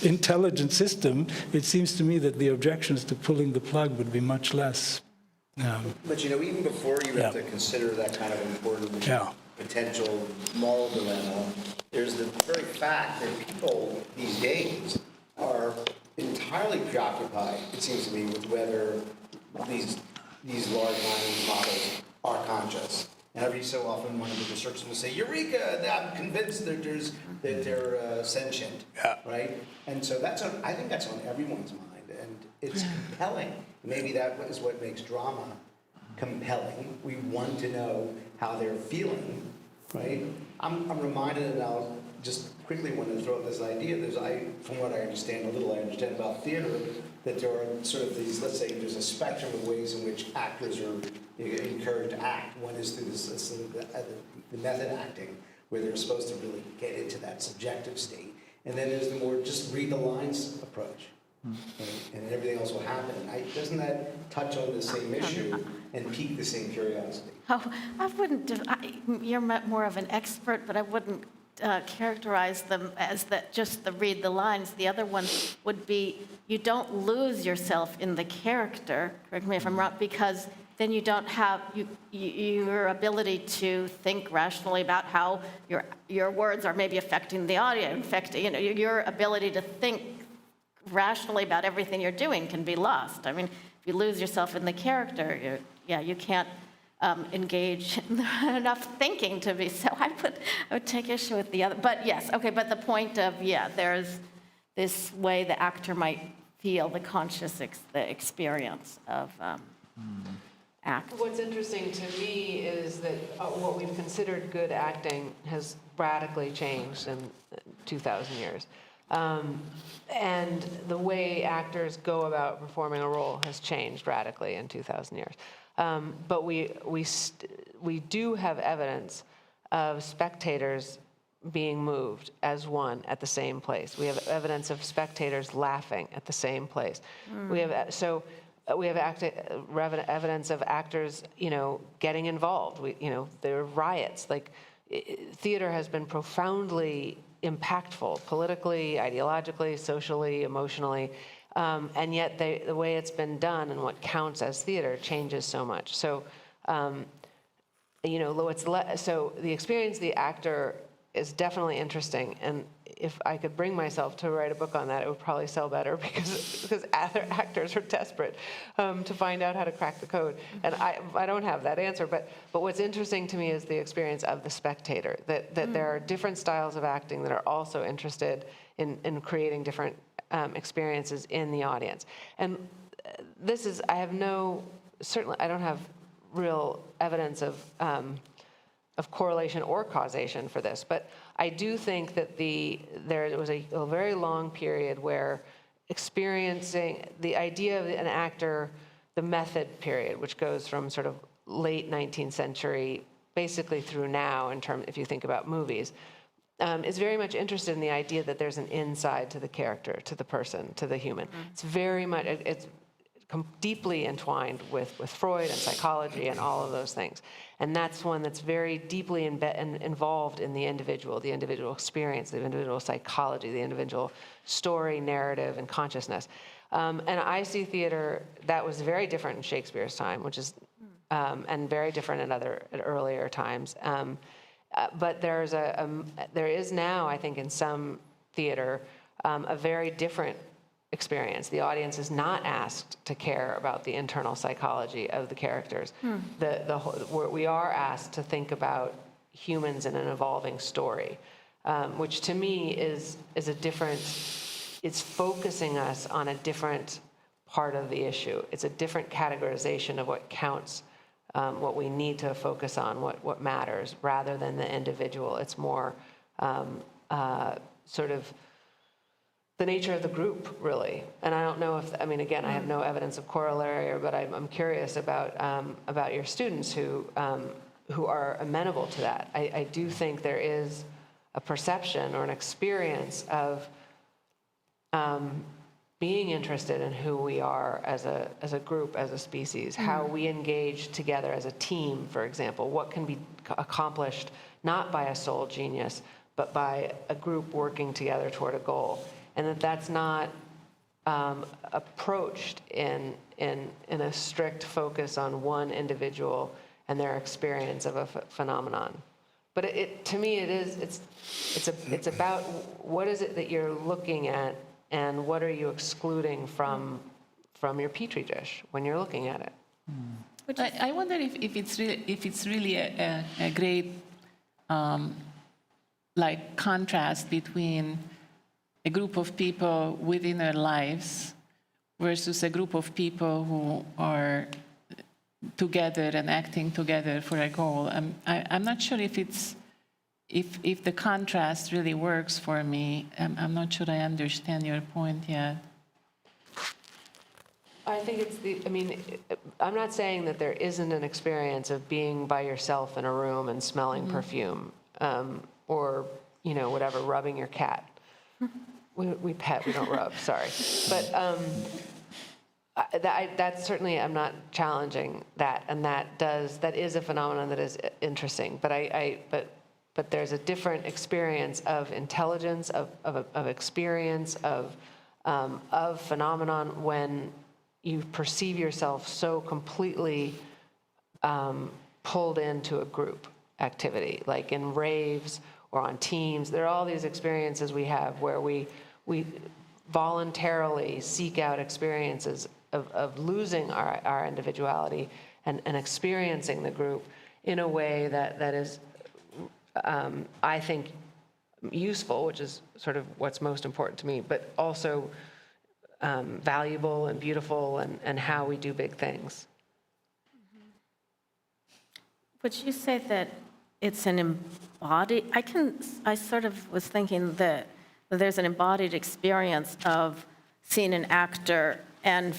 intelligent system, it seems to me that the objections to pulling the plug would be much less. But, you know, even before you have to consider that kind of important potential moral dilemma, there's the very fact that people these days are entirely preoccupied, it seems to me, with whether these large language models are conscious. And every so often one of the researchers will say, "Eureka! I'm convinced that they're sentient." Right? And so I think that's on everyone's mind, and it's compelling. Maybe that is what makes drama compelling. We want to know how they're feeling, right? I'm reminded, and I'll just quickly want to throw out this idea. From what I understand, I understand about theater, that there are sort of these, let's say there's a spectrum of ways in which actors are encouraged to act. One is through the method acting, where they're supposed to really get into that subjective state. And then there's the more just read the lines approach, and everything else will happen. Doesn't that touch on the same issue and pique the same curiosity? Oh, I wouldn't, you're more of an expert, but I wouldn't characterize them as just the read the lines. The other one would be you don't lose yourself in the character, correct me if I'm wrong, because then you don't have your ability to think rationally about how your words are maybe affecting the audience. Your ability to think rationally about everything you're doing can be lost. I mean, if you lose yourself in the character, you can't engage in enough thinking to be. So I would take issue with the other. But yes, okay. But the point of there's this way the actor might feel the conscious the experience of act. What's interesting to me is that what we've considered good acting has radically changed in 2,000 years. And the way actors go about performing a role has changed radically in 2,000 years. But we do have evidence of spectators being moved as one at the same place. We have evidence of spectators laughing at the same place. We have evidence of actors, getting involved. There are riots. Like, theater has been profoundly impactful, politically, ideologically, socially, emotionally, and yet the way it's been done and what counts as theater changes so much. So, so the experience of the actor is definitely interesting, and if I could bring myself to write a book on that, it would probably sell better because other actors are desperate to find out how to crack the code. And I don't have that answer, but what's interesting to me is the experience of the spectator, that there are different styles of acting that are also interested in creating different experiences in the audience. And this is, I don't have real evidence of correlation or causation for this, but I do think that there was a very long period where experiencing the idea of an actor, the method period, which goes from sort of late 19th century, basically through now, if you think about movies, is very much interested in the idea that there's an inside to the character, to the person, to the human. It's very much, it's deeply entwined with Freud and psychology and all of those things. And that's one that's very deeply involved in the individual experience, the individual psychology, the individual story, narrative, and consciousness. And I see theater that was very different in Shakespeare's time, which is, and very different at earlier times. But there is now, I think, in some theater, a very different experience. The audience is not asked to care about the internal psychology of the characters. We are asked to think about humans in an evolving story, which to me is a different. It's focusing us on a different part of the issue. It's a different categorization of what counts, what we need to focus on, what matters, rather than the individual. It's more sort of the nature of the group, really. And I don't know if, I mean, again, I have no evidence of corollary, but I'm curious about your students who are amenable to that. I do think there is a perception or an experience of being interested in who we are as a group, as a species, how we engage together as a team, for example, what can be accomplished not by a sole genius, but by a group working together toward a goal. And that's not approached in a strict focus on one individual and their experience of a phenomenon. But to me, it's about what is it that you're looking at, and what are you excluding from your petri dish when you're looking at it. I wonder if it's really a great like contrast between a group of people within their lives versus a group of people who are together and acting together for a goal. I'm not sure if the contrast really works for me. I'm not sure I understand your point yet. I think I'm not saying that there isn't an experience of being by yourself in a room and smelling perfume, or, whatever, rubbing your cat. We pet, we don't rub, sorry. But that's certainly, I'm not challenging that, and that is a phenomenon that is interesting. But there's a different experience of intelligence, of experience, of phenomenon when you perceive yourself so completely pulled into a group activity, like in raves or on teams. There are all these experiences we have where we voluntarily seek out experiences of losing our individuality and experiencing the group in a way that is, I think, useful, which is sort of what's most important to me, but also valuable and beautiful, and how we do big things. Would you say that it's an embodied, I sort of was thinking that there's an embodied experience of seeing an actor and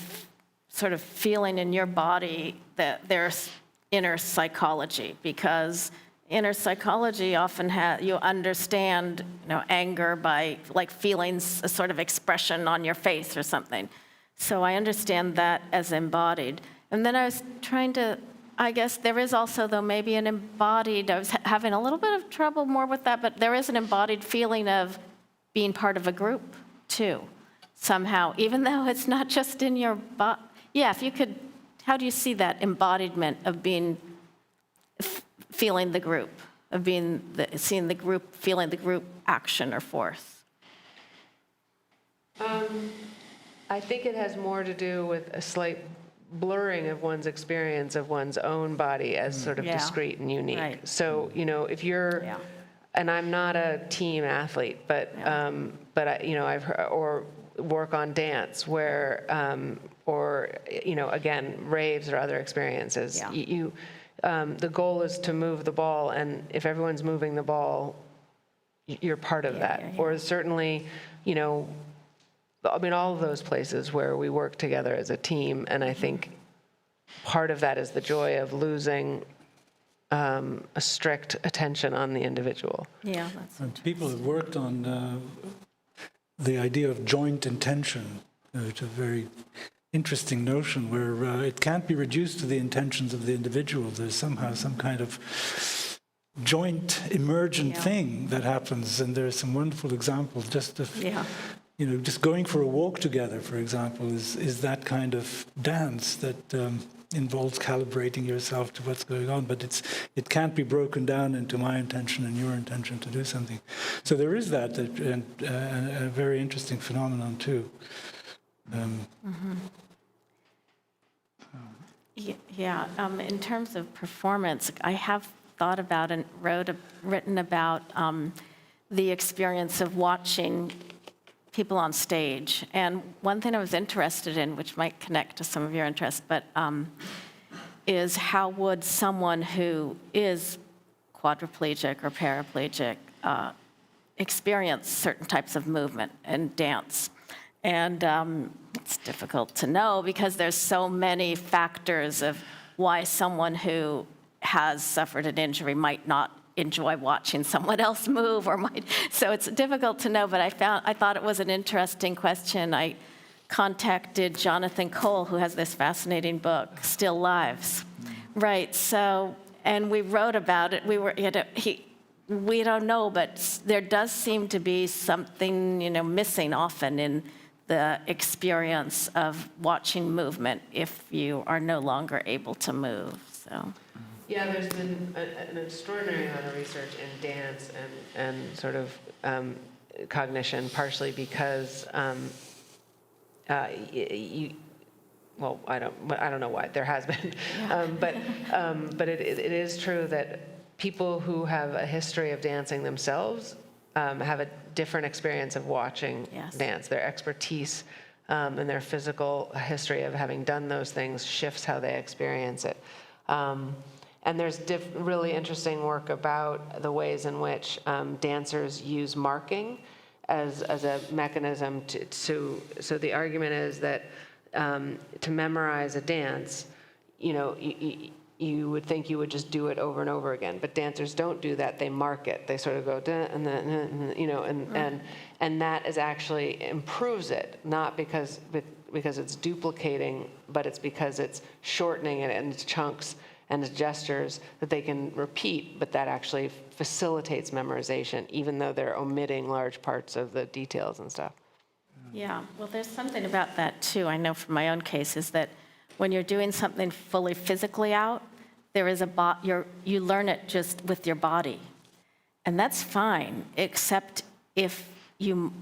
sort of feeling in your body that there's inner psychology, because inner psychology often you understand, anger by like feelings, a sort of expression on your face or something. So I understand that as embodied. And then I was trying to, I guess there is also, though, maybe an embodied, I was having a little bit of trouble more with that, but there is an embodied feeling of being part of a group, too, somehow, even though it's not just in your body. Yeah, if you could, how do you see that embodiment of being, feeling the group, of seeing the group, feeling the group action or force? I think it has more to do with a slight blurring of one's experience of one's own body as sort of discrete and unique. Right. So, if you're, and I'm not a team athlete, but I've heard, or work on dance where, again, raves or other experiences. Yeah. The goal is to move the ball, and if everyone's moving the ball, you're part of that. Yeah. Or certainly, all of those places where we work together as a team, and I think part of that is the joy of losing a strict attention on the individual. Yeah, that's interesting. People have worked on the idea of joint intention, which is very interesting notion where it can't be reduced to the intentions of the individual. There's somehow some kind of joint emergent thing that happens, and there are some wonderful examples just of, just going for a walk together, for example, is that kind of dance that involves calibrating yourself to what's going on, but it can't be broken down into my intention and your intention to do something. So there is that, and a very interesting phenomenon too. In terms of performance, I have thought about and written about the experience of watching people on stage. And one thing I was interested in, which might connect to some of your interests, but is how would someone who is quadriplegic or paraplegic experience certain types of movement and dance? And it's difficult to know because there's so many factors of why someone who has suffered an injury might not enjoy watching someone else move, so it's difficult to know, but I thought it was an interesting question. I contacted Jonathan Cole, who has this fascinating book, Still Lives. Right, so, and we wrote about it. We don't know, but there does seem to be something, missing often in the experience of watching movement if you are no longer able to move, so. Yeah, there's been an extraordinary amount of research in dance and sort of cognition, partially because I don't know why there has been, but it is true that people who have a history of dancing themselves have a different experience of watching dance. Their expertise and their physical history of having done those things shifts how they experience it. And there's really interesting work about the ways in which dancers use marking as a mechanism so the argument is that to memorize a dance, you would think you would just do it over and over again, but dancers don't do that. They mark it. They sort of go, and then, and that is actually improves it, not because it's duplicating, but it's because it's shortening it into chunks and gestures that they can repeat, but that actually facilitates memorization, even though they're omitting large parts of the details and stuff. Yeah, well, there's something about that, too. I know from my own case is that when you're doing something fully physically out, there is you learn it just with your body. And that's fine, except if you,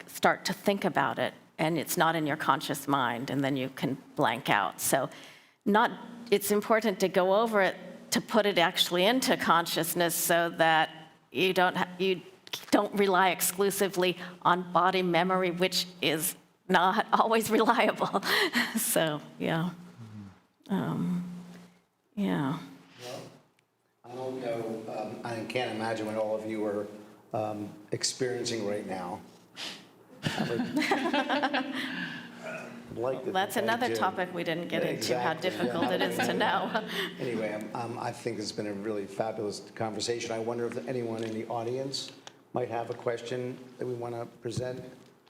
start to think about it, and it's not in your conscious mind, and then you can blank out. So it's important to go over it, to put it actually into consciousness so that you don't rely exclusively on body memory, which is not always reliable. So, yeah. Yeah. Well, I don't know, I can't imagine what all of you are experiencing right now. That's another topic we didn't get into, how difficult it is to know. Anyway, I think it's been a really fabulous conversation. I wonder if anyone in the audience might have a question that we want to present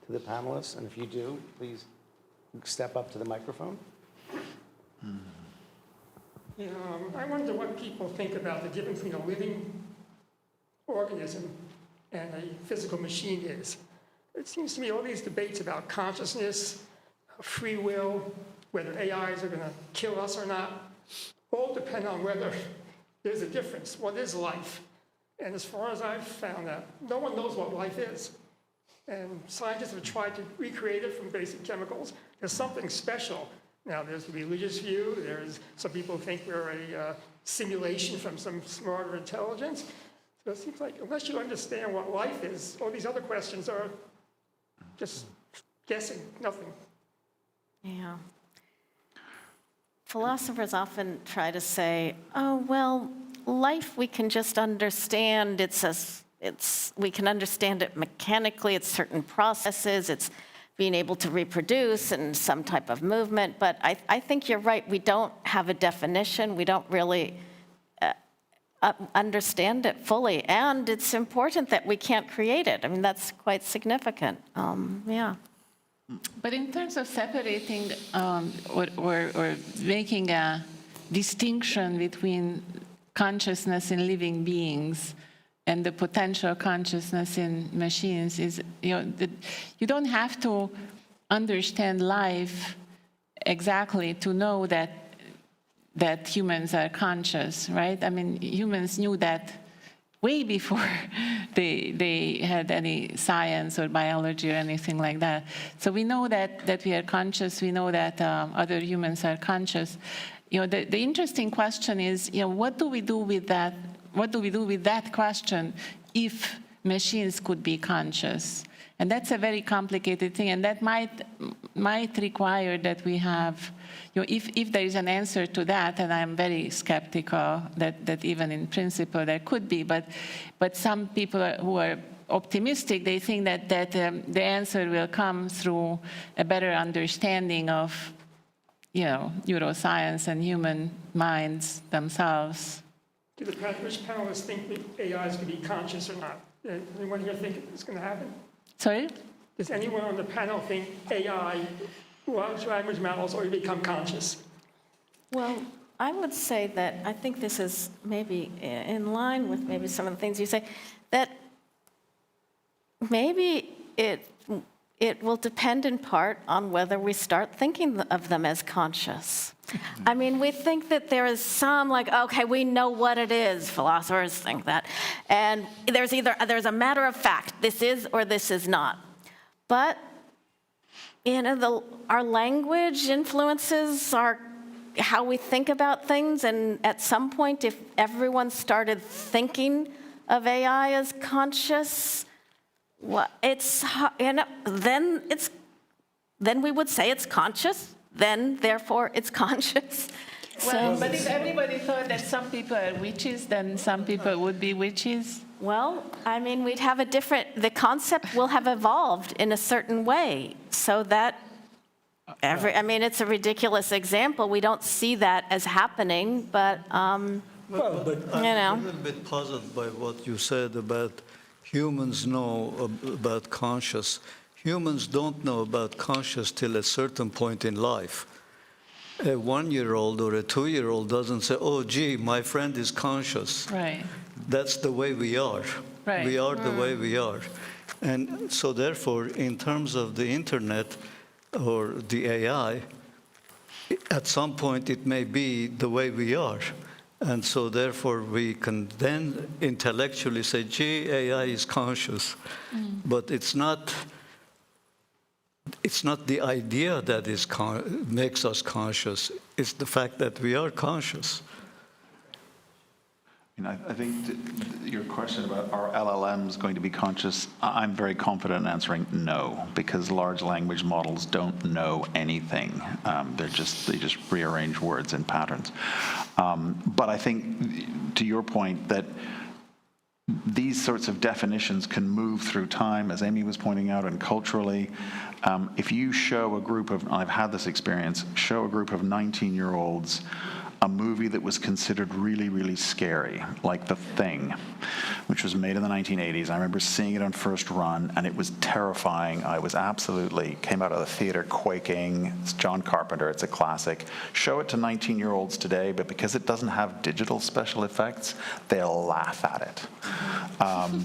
to the panelists, and if you do, please step up to the microphone. I wonder what people think about the difference between a living organism and a physical machine is. It seems to me all these debates about consciousness, free will, whether AIs are going to kill us or not, all depend on whether there's a difference. What is life? And as far as I've found out, no one knows what life is. And scientists have tried to recreate it from basic chemicals. There's something special. Now, there's the religious view. There's some people think we're a simulation from some smarter intelligence. So it seems like unless you understand what life is, all these other questions are just guessing, nothing. Yeah. Philosophers often try to say, oh, well, life we can just understand. We can understand it mechanically. It's certain processes. It's being able to reproduce and some type of movement. But I think you're right. We don't have a definition. We don't really understand it fully. And it's important that we can't create it. I mean, that's quite significant. Yeah. But in terms of separating or making a distinction between consciousness in living beings and the potential consciousness in machines, is you don't have to understand life exactly to know that humans are conscious, right? I mean, humans knew that way before they had any science or biology or anything like that. So we know that we are conscious. We know that other humans are conscious. The interesting question is, what do we do with that? What do we do with that question if machines could be conscious? And that's a very complicated thing, and that might require that we have, if there is an answer to that, and I'm very skeptical that even in principle there could be, but some people who are optimistic, they think that the answer will come through a better understanding of, neuroscience and human minds themselves. Do the panelists think that AI is going to be conscious or not? Anyone here think it's going to happen? Sorry? Does anyone on the panel think AI, large language models, are going to become conscious? Well, I would say that I think this is maybe in line with maybe some of the things you say, that maybe it will depend in part on whether we start thinking of them as conscious. I mean, we think that there is some, okay, we know what it is. Philosophers think that. And there's a matter of fact, this is or this is not. But, our language influences how we think about things, and at some point, if everyone started thinking of AI as conscious, then we would say it's conscious. Then, therefore, it's conscious. Well, but if everybody thought that some people are witches, then some people would be witches. Well, I mean, the concept will have evolved in a certain way, so that it's a ridiculous example. We don't see that as happening, but, I'm a little bit puzzled by what you said about humans know about conscious. Humans don't know about conscious till a certain point in life. A 1-year-old or a 2-year-old doesn't say, oh, gee, my friend is conscious. Right. That's the way we are. Right. We are the way we are. And so therefore, in terms of the internet or the AI, at some point it may be the way we are. And so therefore we can then intellectually say, gee, AI is conscious. But it's not the idea that makes us conscious. It's the fact that we are conscious. I think your question about are LLMs going to be conscious, I'm very confident in answering no, because large language models don't know anything. They just rearrange words and patterns. But I think, to your point, that these sorts of definitions can move through time, as Amy was pointing out, and culturally. If you show a group of, I've had this experience, show a group of 19-year-olds a movie that was considered really, really scary, like The Thing, which was made in the 1980s. I remember seeing it on first run, and it was terrifying. I was came out of the theater quaking. It's John Carpenter, it's a classic. Show it to 19-year-olds today, but because it doesn't have digital special effects, they'll laugh at it.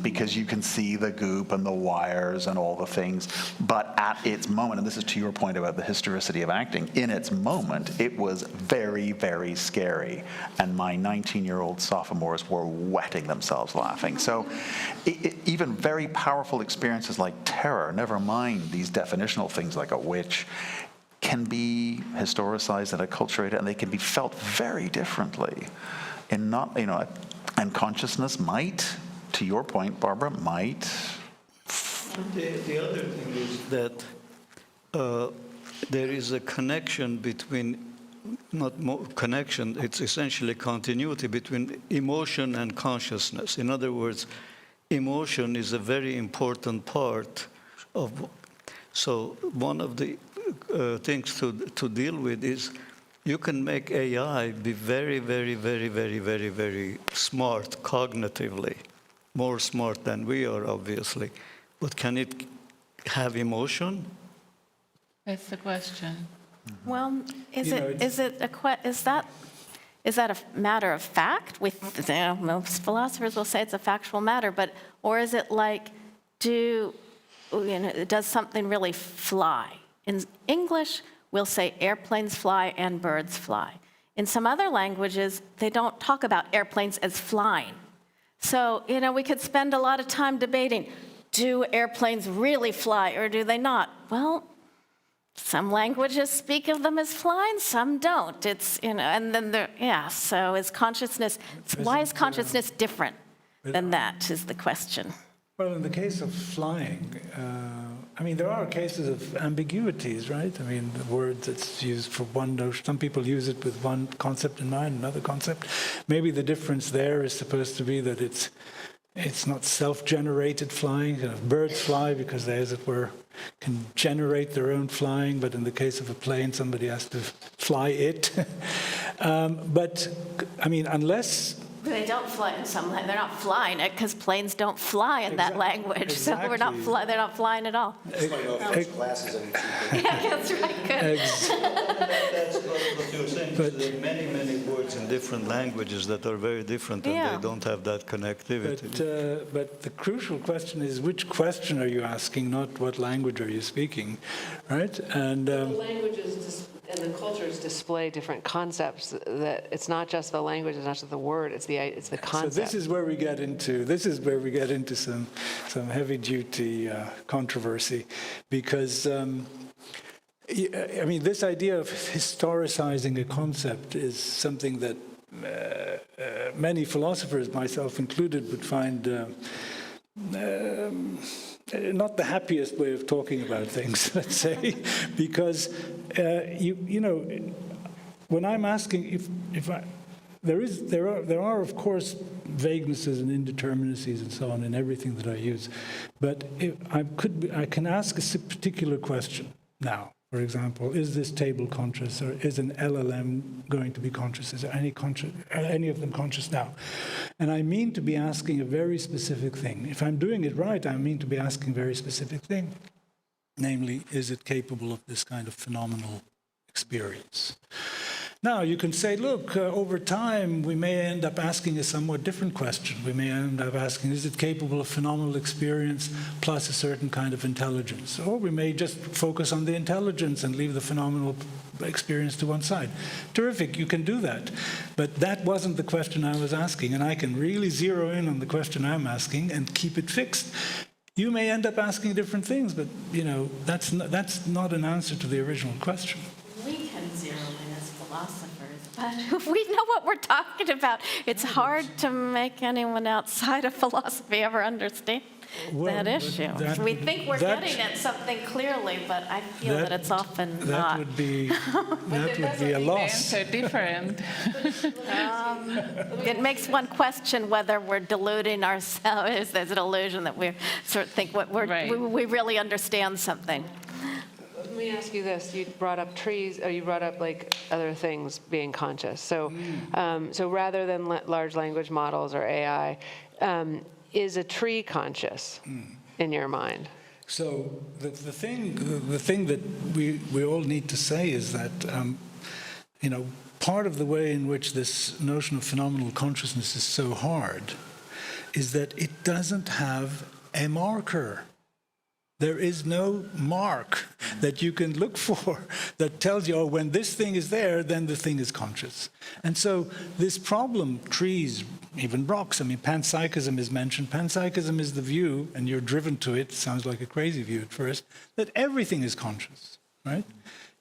Because you can see the goop and the wires and all the things. But at its moment, and this is to your point about the historicity of acting, in its moment, it was very, very scary, and my 19-year-old sophomores were wetting themselves laughing. So even very powerful experiences like terror, never mind these definitional things like a witch, can be historicized and acculturated, and they can be felt very differently. And and consciousness might, to your point, Barbara, might. The other thing is that there is a connection between, it's essentially continuity between emotion and consciousness. In other words, emotion is a very important part of, so one of the things to deal with is you can make AI be very, very, very, very, very, very smart cognitively, more smart than we are, obviously. But can it have emotion? That's the question. Well, You know, is that a matter of fact? Most philosophers will say it's a factual matter, but or is it like, does something really fly? In English, we'll say airplanes fly and birds fly. In some other languages, they don't talk about airplanes as flying. So, we could spend a lot of time debating, do airplanes really fly or do they not? Well, some languages speak of them as flying, some don't. It's, and then so is consciousness, why is consciousness different than that is the question. Well, in the case of flying, there are cases of ambiguities, right? The word that's used for one notion, some people use it with one concept in mind, another concept. Maybe the difference there is supposed to be that it's not self-generated flying. Birds fly because they, as it were, can generate their own flying, but in the case of a plane, somebody has to fly it. Unless... They don't fly in they're not flying it because planes don't fly in that language. Exactly. So they're not flying at all. Glasses and Yeah, that's right, good. That's what you're saying. There are many, many words in different languages that are very different, and Yeah. they don't have that connectivity. But the crucial question is, which question are you asking, not what language are you speaking, right? And The languages and the cultures display different concepts. That it's not just the language, it's not just the word, it's the concept. so this is where we get into some heavy duty controversy, because this idea of historicizing a concept is something that many philosophers, myself included, would find not the happiest way of talking about things, let's say, because when I'm asking there are of course vaguenesses and indeterminacies and so on in everything that I use, but I can ask a particular question now. For example, is this table conscious, or is an LLM going to be conscious? Is there any of them conscious now? And I mean to be asking a very specific thing. If I'm doing it right, I mean to be asking a very specific thing. Namely, is it capable of this kind of phenomenal experience? Now, you can say, look, over time, we may end up asking a somewhat different question. We may end up asking, is it capable of phenomenal experience plus a certain kind of intelligence? Or we may just focus on the intelligence and leave the phenomenal experience to one side. Terrific, you can do that. But that wasn't the question I was asking, and I can really zero in on the question I'm asking and keep it fixed. You may end up asking different things, but, that's not an answer to the original question. We can zero in as philosophers, but we know what we're talking about. It's hard to make anyone outside of philosophy ever understand that issue. We think we're getting at something clearly, but I feel that it's often not. That would be a loss. Answer different. It makes one question whether we're deluding ourselves. There's an illusion that we sort of think we really understand something. Let me ask you this. You brought up trees, or you brought up like other things being conscious. So, so rather than large language models or AI, is a tree conscious in your mind? So the thing that we all need to say is that, part of the way in which this notion of phenomenal consciousness is so hard is that it doesn't have a marker. There is no mark that you can look for that tells you, when this thing is there, then the thing is conscious. And so this problem, trees, even rocks, panpsychism is mentioned. Panpsychism is the view, and you're driven to it, sounds like a crazy view at first, that everything is conscious, right?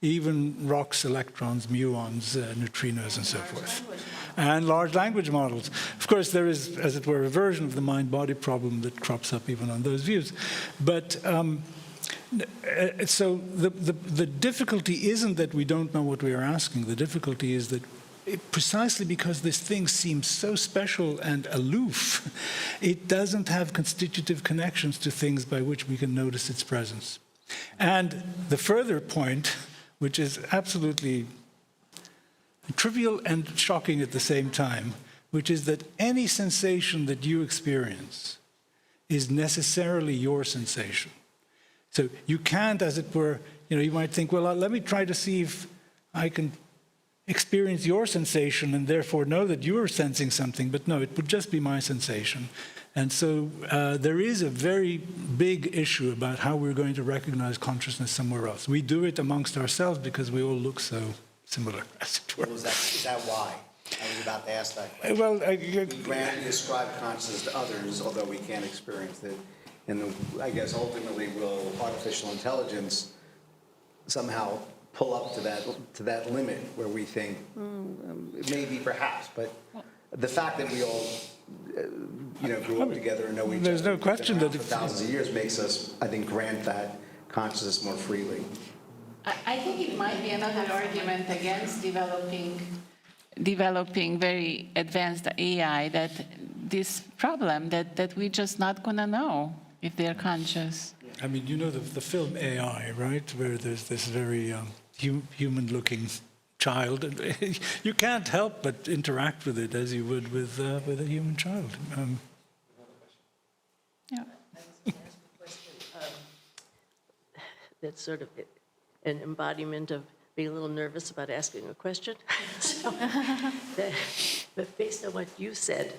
Even rocks, electrons, muons, neutrinos, and so forth. And large language models. Of course, there is, as it were, a version of the mind-body problem that crops up even on those views. But so the difficulty isn't that we don't know what we are asking. The difficulty is that precisely because this thing seems so special and aloof, it doesn't have constitutive connections to things by which we can notice its presence. And the further point, which is absolutely trivial and shocking at the same time, which is that any sensation that you experience is necessarily your sensation. So you can't, as it were, you might think, well, let me try to see if I can experience your sensation and therefore know that you're sensing something. But no, it would just be my sensation. And so there is a very big issue about how we're going to recognize consciousness somewhere else. We do it amongst ourselves because we all look so similar, as it were. Well, is that why? I was about to ask that question. Well, We ascribe consciousness to others, although we can't experience it. And I guess ultimately will artificial intelligence somehow pull up to that limit where we think, maybe perhaps, but the fact that we all grew up together and know each other. There's no question that for thousands of years makes us, I think, grant that consciousness more freely. I think it might be another argument against developing very advanced AI, that this problem that we're just not going to know if they're conscious. I mean, you know the film AI, right? Where there's this very human-looking child. And you can't help but interact with it as you would with a human child. Yeah. That's sort of an embodiment of being a little nervous about asking a question. But based on what you said,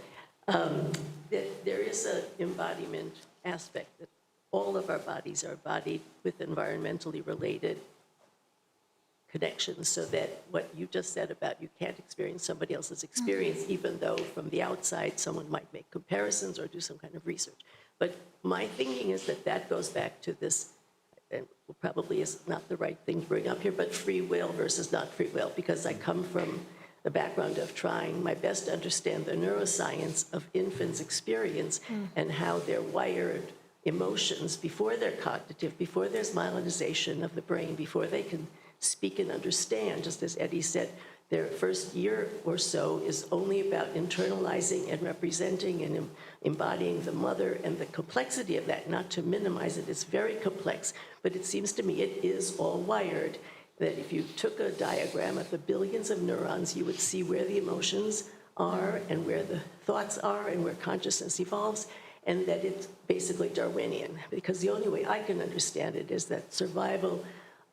that there is an embodiment aspect that all of our bodies are embodied with environmentally related connections, so that what you just said about you can't experience somebody else's experience, even though from the outside someone might make comparisons or do some kind of research. But my thinking is that goes back to this, and probably is not the right thing to bring up here, but free will versus not free will, because I come from the background of trying my best to understand the neuroscience of infants' experience and how they're wired emotions before they're cognitive, before there's myelinization of the brain, before they can speak and understand. Just as Eddie said, their first year or so is only about internalizing and representing and embodying the mother, and the complexity of that, not to minimize it, it's very complex, but it seems to me it is all wired, that if you took a diagram of the billions of neurons, you would see where the emotions are and where the thoughts are and where consciousness evolves, and that it's basically Darwinian, because the only way I can understand it is that survival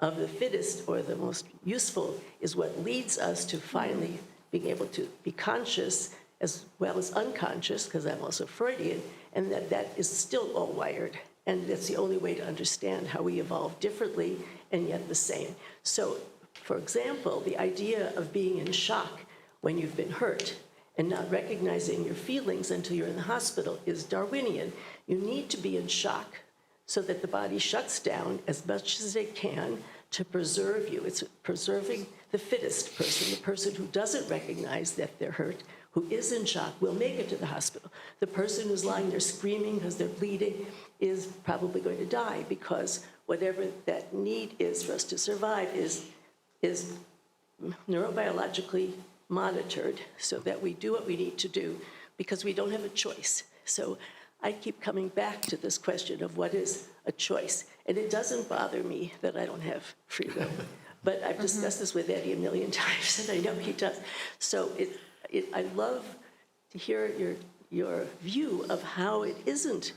of the fittest, or the most useful, is what leads us to finally being able to be conscious as well as unconscious, because I'm also Freudian, and that is still all wired. And that's the only way to understand how we evolve differently and yet the same. So, for example, the idea of being in shock when you've been hurt and not recognizing your feelings until you're in the hospital is Darwinian. You need to be in shock so that the body shuts down as much as it can to preserve you. It's preserving the fittest person, the person who doesn't recognize that they're hurt, who is in shock, will make it to the hospital. The person who's lying there screaming because they're bleeding is probably going to die, because whatever that need is for us to survive is neurobiologically monitored so that we do what we need to do, because we don't have a choice. So I keep coming back to this question of what is a choice. And it doesn't bother me that I don't have free will. But I've discussed this with Eddie a million times, and I know he does. So I love to hear your view of how it isn't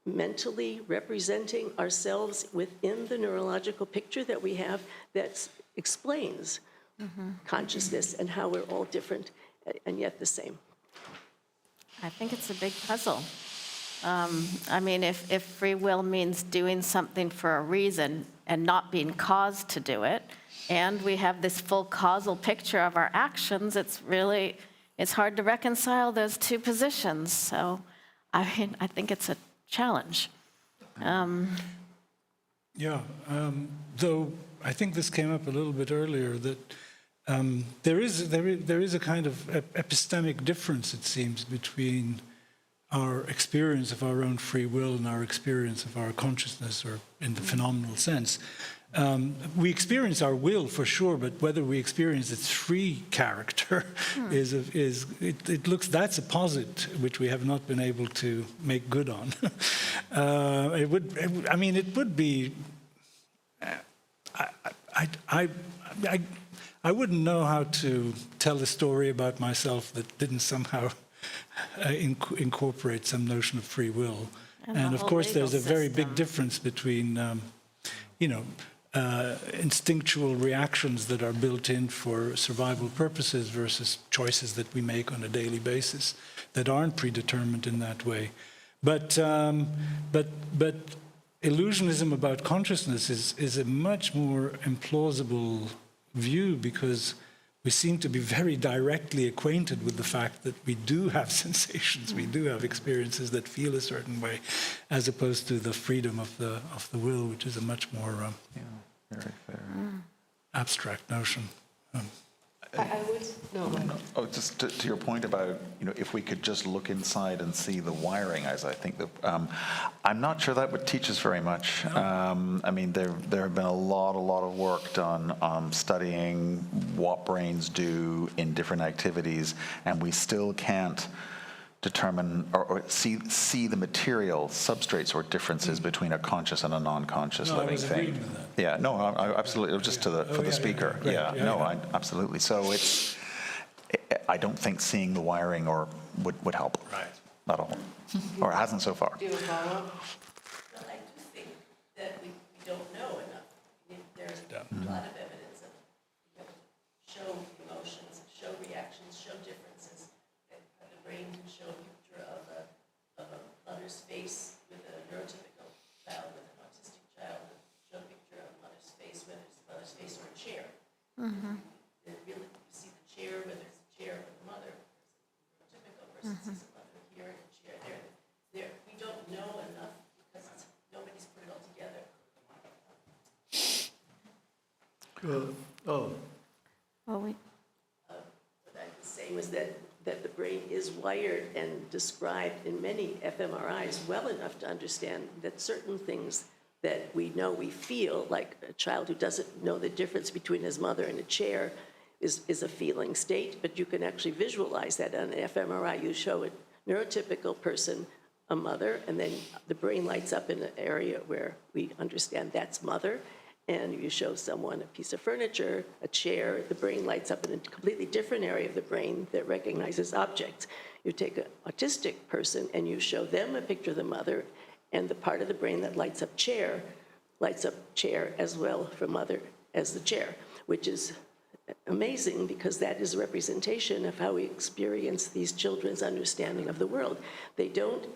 mentally representing ourselves within the neurological picture that we have that explains consciousness and how we're all different and yet the same. I think it's a big puzzle. I mean, if free will means doing something for a reason and not being caused to do it, and we have this full causal picture of our actions, it's hard to reconcile those two positions. So, I mean, I think it's a challenge. Though I think this came up a little bit earlier, that there is a kind of epistemic difference, it seems, between our experience of our own free will and our experience of our consciousness, or in the phenomenal sense. We experience our will for sure, but whether we experience its free character that's a posit which we have not been able to make good on. It would be. I wouldn't know how to tell a story about myself that didn't somehow incorporate some notion of free will. And of course, there's a very big difference between, instinctual reactions that are built in for survival purposes versus choices that we make on a daily basis that aren't predetermined in that way. But illusionism about consciousness is a much more implausible view, because we seem to be very directly acquainted with the fact that we do have sensations, we do have experiences that feel a certain way, as opposed to the freedom of the will, which is a much more Very fair. abstract notion. I would, no, go ahead. Oh, just to your point about, if we could just look inside and see the wiring, as I think that, I'm not sure that would teach us very much. I mean, there have been a lot of work done on studying what brains do in different activities, and we still can't determine or see the material substrates or differences between a conscious and a non-conscious living thing. Agreeing with that. Yeah, no, I absolutely. It was just for the speaker. Great. Absolutely. So I don't think seeing the wiring would help. Right. At all, or it hasn't so far. Do you have a follow-up? Well, I do think that we don't know enough. There's a lot of evidence of show emotions, show reactions, show differences. The brain can show a picture of a mother's face with a neurotypical child, with an autistic child, show a picture of a mother's face, whether it's a mother's face or a chair. And really, you see the chair, whether it's a chair of the mother, neurotypical versus sees a mother here and a chair there. We don't know enough because nobody's put it all together. Well, What I was saying was that the brain is wired and described in many fMRIs well enough to understand that certain things that we know we feel, like a child who doesn't know the difference between his mother and a chair is a feeling state, but you can actually visualize that on an fMRI. You show a neurotypical person a mother, and then the brain lights up in an area where we understand that's mother. And you show someone a piece of furniture, a chair, the brain lights up in a completely different area of the brain that recognizes objects. You take an autistic person and you show them a picture of the mother, and the part of the brain that lights up chair as well for mother as the chair, which is amazing because that is a representation of how we experience these children's understanding of the world. They don't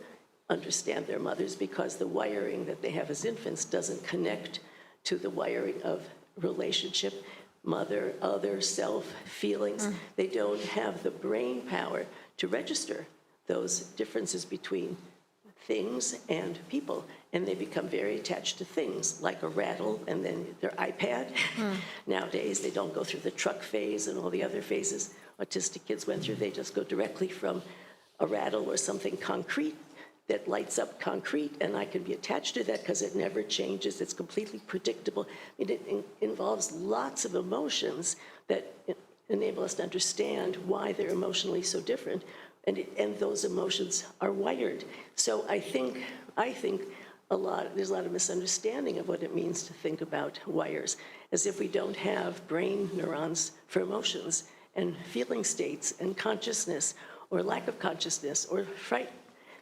understand their mothers because the wiring that they have as infants doesn't connect to the wiring of relationship, mother, other, self, feelings. They don't have the brain power to register those differences between things and people, and they become very attached to things, like a rattle and then their iPad. Nowadays, they don't go through the truck phase and all the other phases autistic kids went through. They just go directly from a rattle or something concrete that lights up concrete, and I can be attached to that because it never changes. It's completely predictable. I mean, it involves lots of emotions that enable us to understand why they're emotionally so different, and those emotions are wired. So I think there's a lot of misunderstanding of what it means to think about wires, as if we don't have brain neurons for emotions and feeling states and consciousness or lack of consciousness or fright.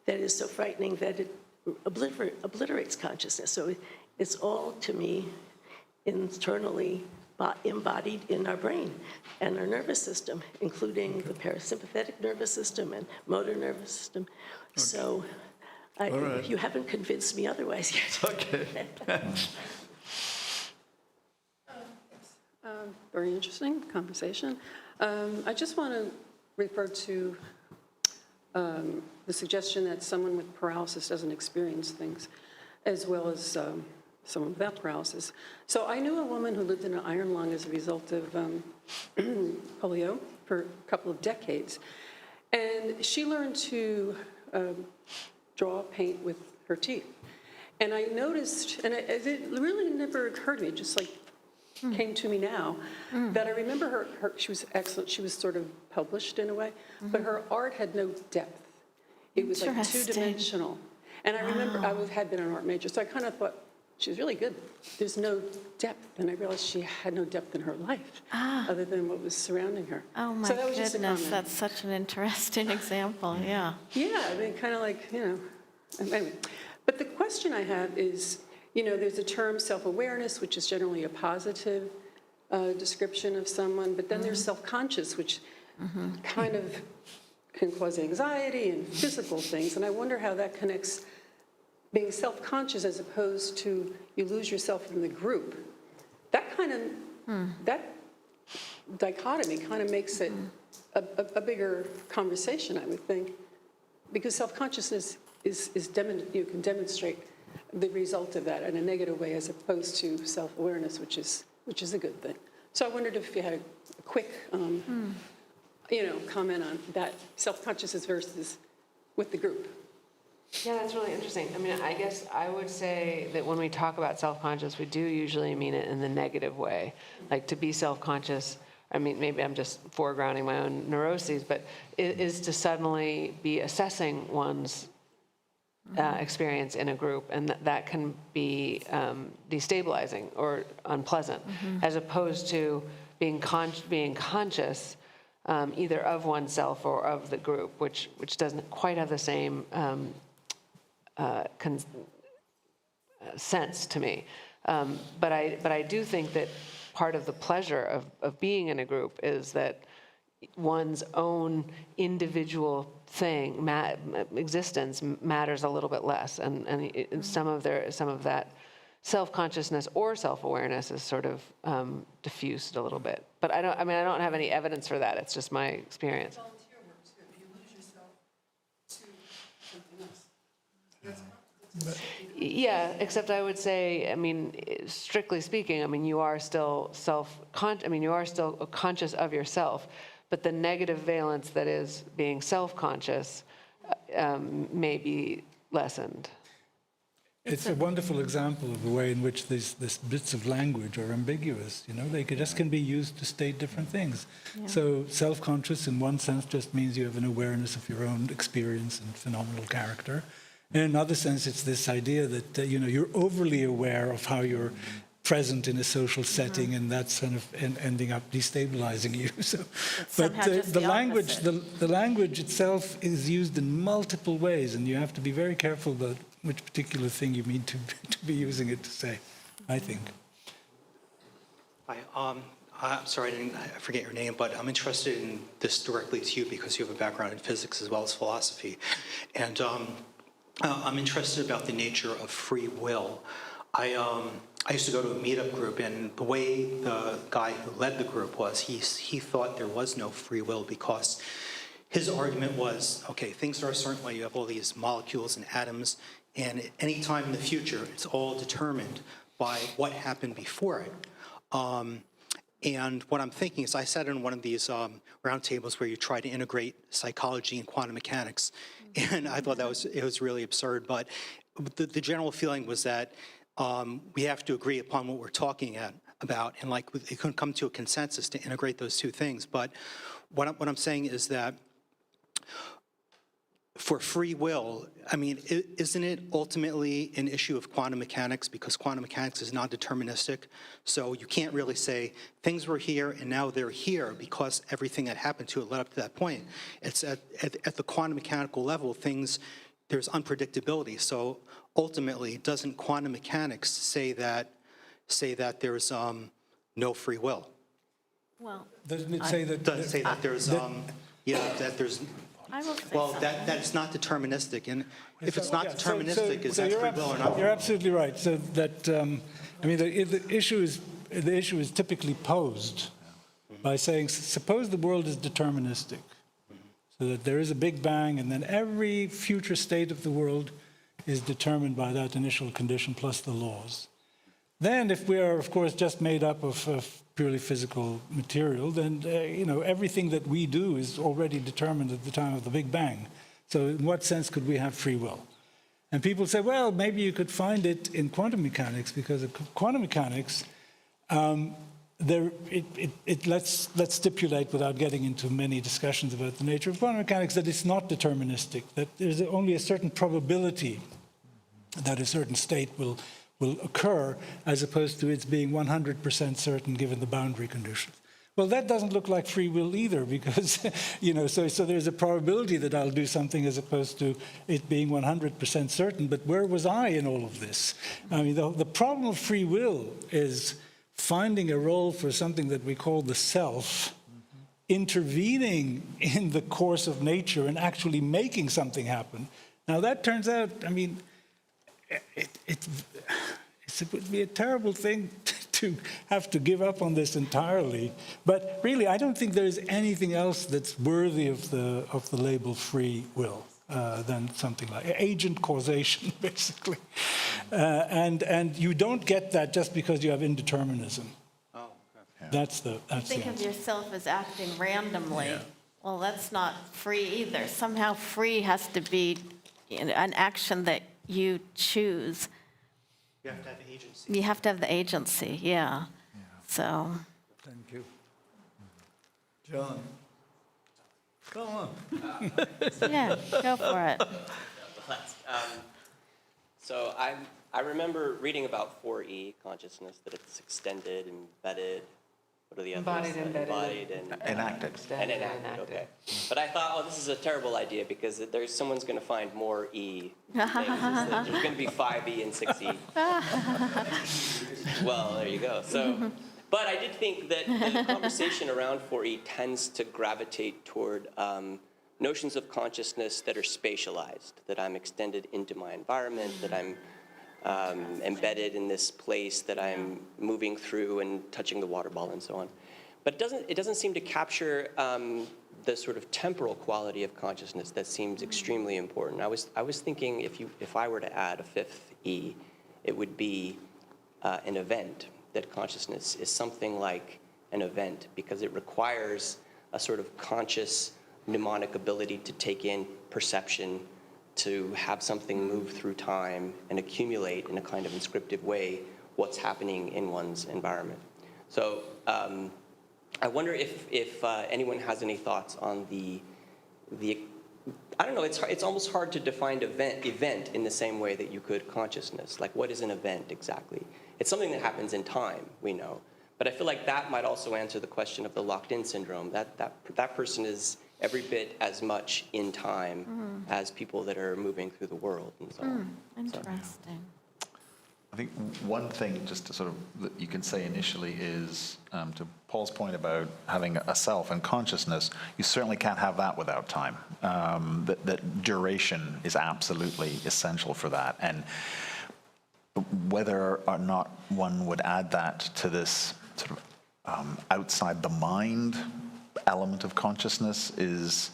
That is so frightening that it obliterates consciousness. So it's all, to me, internally embodied in our brain and our nervous system, including the parasympathetic nervous system and motor nervous system. Okay. So you haven't convinced me otherwise yet. Okay. Very interesting conversation. I just want to refer to the suggestion that someone with paralysis doesn't experience things, as well as someone without paralysis. So I knew a woman who lived in an iron lung as a result of polio for a couple of decades. And she learned to draw paint with her teeth. And I noticed, and it really never occurred to me, just like came to me now, that I remember her, she was excellent, she was sort of published in a way, but her art had no depth. It was like two-dimensional. And I remember I had been an art major, so I kind of thought, she was really good. There's no depth, and I realized she had no depth in her life, other than what was surrounding her. Oh my goodness, that's such an interesting example, yeah. Yeah, I mean, kind of like, anyway. But the question I have is, there's a term self-awareness, which is generally a positive description of someone, but then there's self-conscious, which kind of can cause anxiety and physical things. And I wonder how that connects being self-conscious as opposed to you lose yourself in the group. That kind of, that dichotomy kind of makes it a bigger conversation, I would think, because self-consciousness you can demonstrate the result of that in a negative way as opposed to self-awareness, which is a good thing. So I wondered if you had a quick, comment on that self-consciousness versus with the group. Yeah, that's really interesting. I mean, I guess I would say that when we talk about self-conscious, we do usually mean it in the negative way. Like to be self-conscious, I mean, maybe I'm just foregrounding my own neuroses, but it is to suddenly be assessing one's experience in a group, and that can be destabilizing or unpleasant, as opposed to being conscious either of oneself or of the group, which doesn't quite have the same sense to me. But I do think that part of the pleasure of being in a group is that one's own individual existence matters a little bit less, and some of that self-consciousness or self-awareness is sort of diffused a little bit. But I don't have any evidence for that. It's just my experience. Volunteer work too. If you lose yourself to something else. Yeah, except I would say, I mean, strictly speaking, I mean, you are still you are still conscious of yourself, but the negative valence that is being self-conscious may be lessened. It's a wonderful example of the way in which these bits of language are ambiguous. They just can be used to state different things. Yeah. So self-conscious in one sense just means you have an awareness of your own experience and phenomenal character. In another sense, it's this idea that you're overly aware of how you're present in a social setting, and that's kind of ending up destabilizing you. So, but the language itself is used in multiple ways, and you have to be very careful about which particular thing you mean to be using it to say, I think. I'm sorry, I forget your name, but I'm interested in this directly to you because you have a background in physics as well as philosophy. And I'm interested about the nature of free will. I used to go to a meetup group, and the way the guy who led the group was, he thought there was no free will because his argument was, okay, things are a certain way. You have all these molecules and atoms, and at any time in the future, it's all determined by what happened before it. And what I'm thinking is I sat in one of these roundtables where you try to integrate psychology and quantum mechanics, and I thought it was really absurd. But the general feeling was that we have to agree upon what we're talking about, and like we couldn't come to a consensus to integrate those two things. But what I'm saying is that for free will, I mean, isn't it ultimately an issue of quantum mechanics, because quantum mechanics is non-deterministic? So you can't really say things were here and now they're here because everything that happened to it led up to that point. It's at the quantum mechanical level, there's unpredictability. So ultimately, doesn't quantum mechanics say that there's no free will? Well, doesn't it say that? Does it say that there's that there's? I will say Well, something. that's not deterministic, and if it's not deterministic, is that free will or not? You're absolutely right. So that I mean, the issue is typically posed by saying, suppose the world is deterministic, so that there is a Big Bang, and then every future state of the world is determined by that initial condition plus the laws. Then, if we are, of course, just made up of purely physical material, then everything that we do is already determined at the time of the Big Bang. So, in what sense could we have free will? And people say, well, maybe you could find it in quantum mechanics, because in quantum mechanics, let's stipulate, without getting into many discussions about the nature of quantum mechanics, that it's not deterministic, that there's only a certain probability that a certain state will occur, as opposed to its being 100% certain given the boundary conditions. Well, that doesn't look like free will either, because, so there's a probability that I'll do something as opposed to it being 100% certain. But where was I in all of this? I mean, the problem of free will is finding a role for something that we call the self, intervening in the course of nature and actually making something happen. Now, that turns out, I mean, it would be a terrible thing to have to give up on this entirely. But really, I don't think there's anything else that's worthy of the label free will than something like agent causation, basically. And you don't get that just because you have indeterminism. Oh, okay. That's the Think of answer. yourself as acting randomly. Yeah. Well, that's not free either. Somehow free has to be an action that you choose. You have to have agency. You have to have the agency, yeah. So, Thank you. John? Come on. yeah, go for it. So I remember reading about 4E consciousness, that it's extended, embedded, what are the others? Embodied, embedded. Embodied and Enacted. and enacted. Okay. But I thought, oh, this is a terrible idea because someone's going to find more E things. There's going to be 5E and 6E. Well, there you go. So, but I did think that the conversation around 4E tends to gravitate toward notions of consciousness that are spatialized, that I'm extended into my environment, that I'm embedded in this place that I'm moving through and touching the water ball and so on. But it doesn't seem to capture the sort of temporal quality of consciousness that seems extremely important. I was thinking if I were to add a fifth E, it would be an event, that consciousness is something like an event because it requires a sort of conscious mnemonic ability to take in perception, to have something move through time and accumulate in a kind of inscriptive way what's happening in one's environment. So I wonder if anyone has any thoughts on the I don't know, it's almost hard to define event in the same way that you could consciousness. Like, what is an event exactly? It's something that happens in time, we know. But I feel like that might also answer the question of the locked-in syndrome. That person is every bit as much in time as people that are moving through the world and so on. Interesting. I think one thing just to sort of that you can say initially is to Paul's point about having a self and consciousness, you certainly can't have that without time. That duration is absolutely essential for that. And whether or not one would add that to this sort of outside the mind element of consciousness is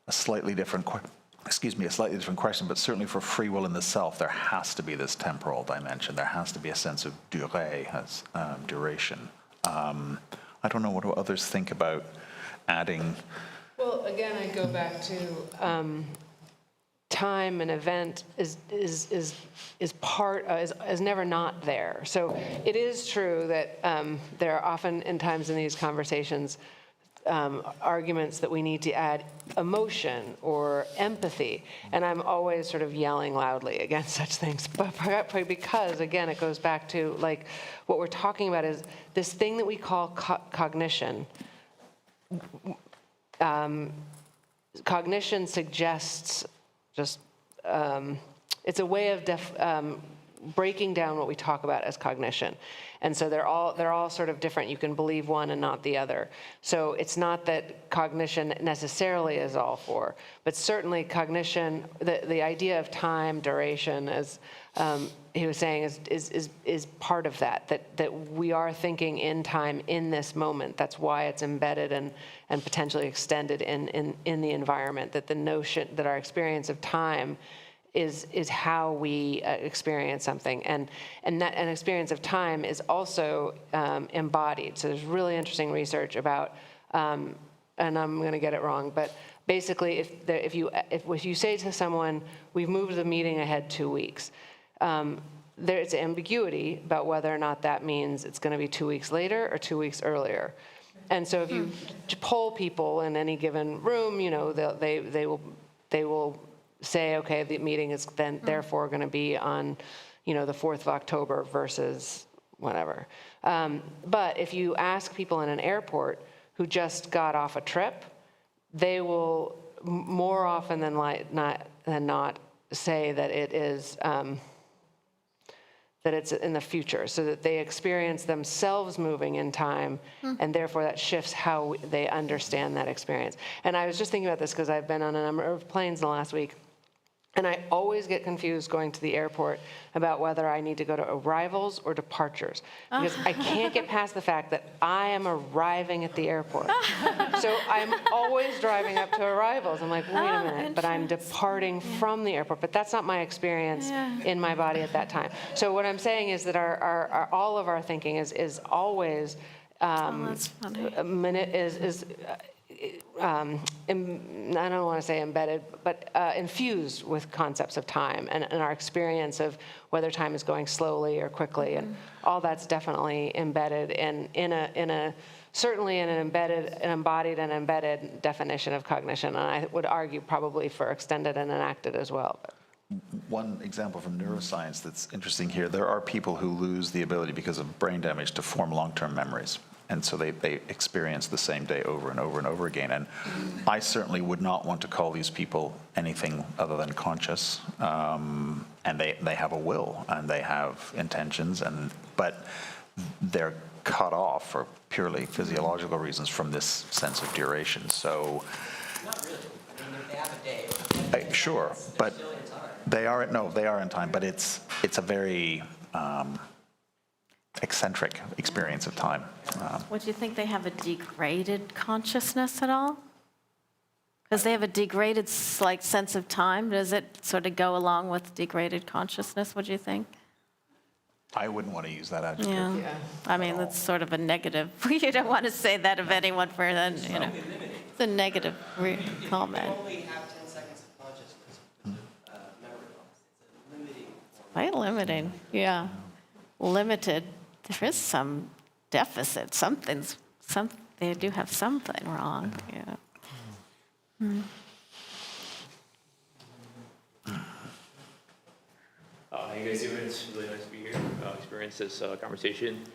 a slightly different question, but certainly for free will in the self, there has to be this temporal dimension. There has to be a sense of durée, as duration. I don't know what do others think about adding. Well, again, I go back to time and event is never not there. So it is true that there are often in times in these conversations arguments that we need to add emotion or empathy, and I'm always sort of yelling loudly against such things, but because again it goes back to like what we're talking about is this thing that we call cognition. Cognition suggests just it's a way of breaking down what we talk about as cognition. And so they're all sort of different. You can believe one and not the other. So it's not that cognition necessarily is all four, but certainly cognition, the idea of time, duration, as he was saying, is part of that we are thinking in time in this moment. That's why it's embedded and potentially extended in the environment, that the notion that our experience of time is how we experience something, and that an experience of time is also embodied. So there's really interesting research about, and I'm going to get it wrong, but basically, if you say to someone, "We've moved the meeting ahead 2 weeks," there's ambiguity about whether or not that means it's going to be 2 weeks later or 2 weeks earlier. And so if you poll people in any given room, they will say, okay, the meeting is then therefore going to be on, the 4th of October versus whatever. But if you ask people in an airport who just got off a trip, they will more often than not say that it is that it's in the future, so that they experience themselves moving in time, and therefore that shifts how they understand that experience. And I was just thinking about this because I've been on a number of planes in the last week, and I always get confused going to the airport about whether I need to go to arrivals or departures, because I can't get past the fact that I am arriving at the airport. So I'm always driving up to arrivals. I'm like, wait a minute, but I'm departing from the airport. But that's not my experience in my body at that time. So what I'm saying is that our all of our thinking is always that's funny. I don't want to say embedded, but infused with concepts of time and our experience of whether time is going slowly or quickly, and all that's definitely embedded certainly in an embodied and embedded definition of cognition, and I would argue probably for extended and enacted as well. One example from neuroscience that's interesting here, there are people who lose the ability because of brain damage to form long-term memories. And so they experience the same day over and over and over again. And I certainly would not want to call these people anything other than conscious. And they have a will and they have intentions, but they're cut off for purely physiological reasons from this sense of duration. So, not really. I mean, they have a day. Sure, but they are in time. But it's a very eccentric experience of time. Would you think they have a degraded consciousness at all? Because they have a degraded sense of time. Does it sort of go along with degraded consciousness, would you think? I wouldn't want to use that adjective. Yeah. I mean, that's sort of a negative. You don't want to say that of anyone for then, it's a negative comment. You only have 10 seconds of consciousness memory loss. It's a limiting. Quite limiting, yeah. Limited. There is some deficit. They do have something wrong. Yeah. How you guys doing? It's really nice to be here. Experience this conversation.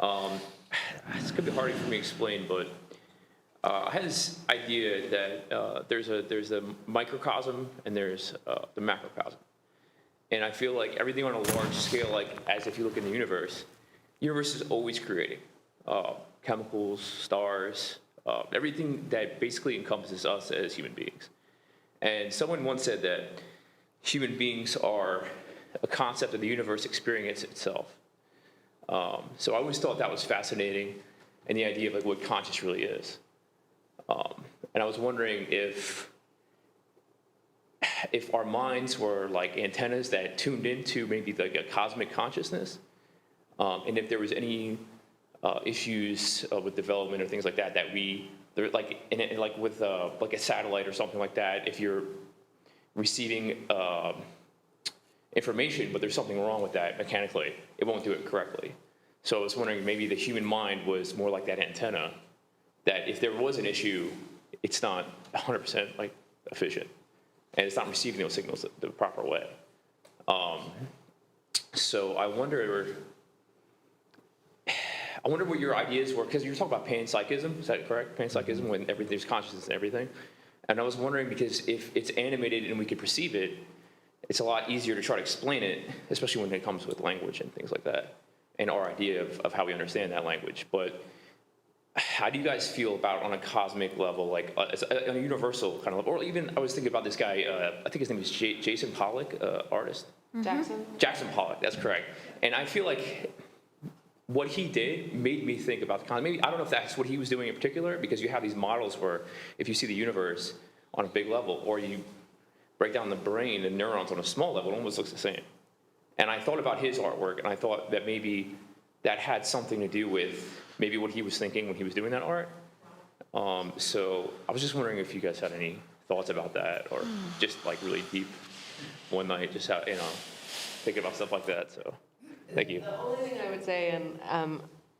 It's gonna be hard for me to explain, but I had this idea that there's a microcosm and there's the macrocosm, and I feel like everything on a large scale, like as if you look in the universe is always creating chemicals, stars, everything that basically encompasses us as human beings. And someone once said that human beings are a concept of the universe experience itself. So I always thought that was fascinating, and the idea of like what conscious really is. And I was wondering if our minds were like antennas that tuned into maybe like a cosmic consciousness, and if there was any issues with development or things like that like with like a satellite or something like that, if you're receiving information, but there's something wrong with that mechanically, it won't do it correctly. So I was wondering maybe the human mind was more like that antenna, that if there was an issue, it's not 100% like efficient, and it's not receiving those signals the proper way. So I wonder what your ideas were, because you were talking about panpsychism, is that correct? Panpsychism, when there's consciousness in everything. And I was wondering, because if it's animated and we could perceive it, it's a lot easier to try to explain it, especially when it comes with language and things like that, and our idea of how we understand that language. But how do you guys feel about on a cosmic level, like on a universal kind of level, or even, I was thinking about this guy, I think his name is Jason Pollock, artist. Jackson Pollock, that's correct. And I feel like what he did made me think about the cosmos. Maybe, I don't know if that's what he was doing in particular, because you have these models where if you see the universe on a big level, or you break down the brain and neurons on a small level, it almost looks the same. And I thought about his artwork, and I thought that maybe that had something to do with maybe what he was thinking when he was doing that art. So I was just wondering if you guys had any thoughts about that, or just like really deep one night, just how, thinking about stuff like that, so. Thank you. The only thing I would say, and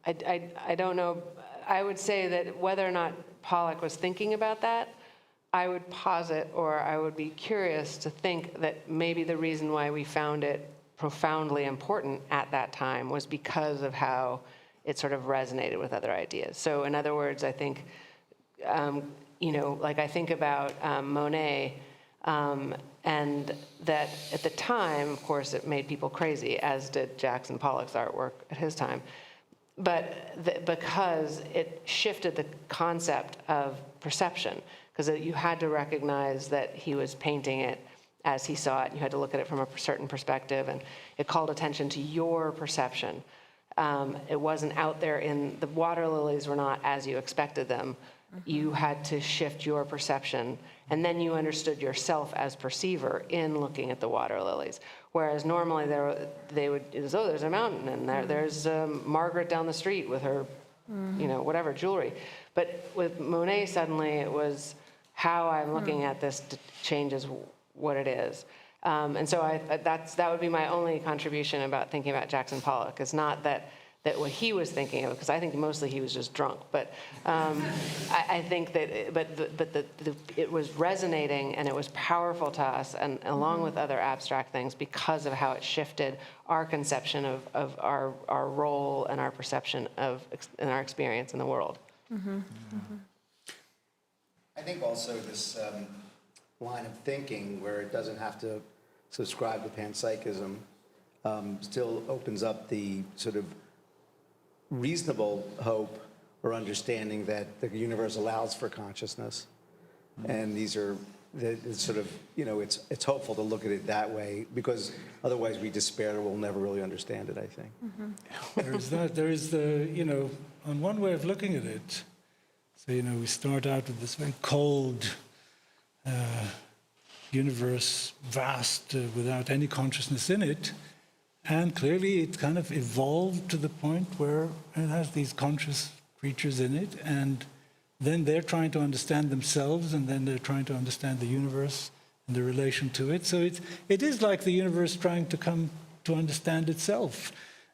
I don't know, I would say that whether or not Pollock was thinking about that, I would posit, or I would be curious to think that maybe the reason why we found it profoundly important at that time was because of how it sort of resonated with other ideas. So in other words, I think, like I think about Monet, and that at the time, of course, it made people crazy, as did Jackson Pollock's artwork at his time. But because it shifted the concept of perception, because you had to recognize that he was painting it as he saw it. You had to look at it from a certain perspective, and it called attention to your perception. It wasn't out there the water lilies were not as you expected them. You had to shift your perception, and then you understood yourself as perceiver in looking at the water lilies. Whereas normally there's a mountain, and there's Margaret down the street with her, whatever, jewelry. But with Monet, suddenly it was how I'm looking at this changes what it is. And so that would be my only contribution about thinking about Jackson Pollock. It's not that what he was thinking of, because I think mostly he was just drunk. But I think that, it was resonating and it was powerful to us, and along with other abstract things, because of how it shifted our conception of our role and our perception and our experience in the world. I think also this line of thinking, where it doesn't have to subscribe to panpsychism, still opens up the sort of reasonable hope or understanding that the universe allows for consciousness. And these are it's sort of, it's hopeful to look at it that way, because otherwise we despair or we'll never really understand it, I think. There is that. There is on one way of looking at it, so, we start out with this very cold universe, vast, without any consciousness in it. And clearly it kind of evolved to the point where it has these conscious creatures in it, and then they're trying to understand themselves, and then they're trying to understand the universe and the relation to it. So it is like the universe trying to come to understand itself.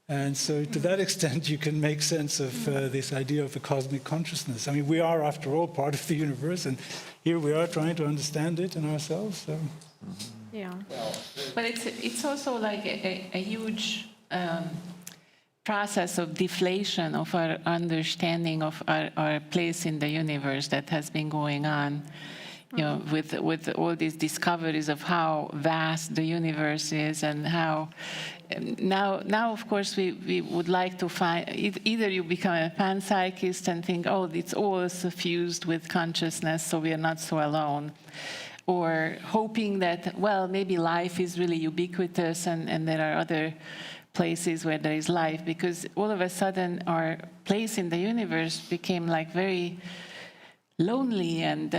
And so to that extent, you can make sense of this idea of a cosmic consciousness. I mean, we are, after all, part of the universe, and here we are trying to understand it in ourselves. So. Yeah. But it's also like a huge process of deflation of our understanding of our place in the universe that has been going on, with all these discoveries of how vast the universe is, and how now of course we would like to find, either you become a panpsychist and think, oh, it's all suffused with consciousness, so we are not so alone, or hoping that, well, maybe life is really ubiquitous and there are other places where there is life, because all of a sudden our place in the universe became like very lonely and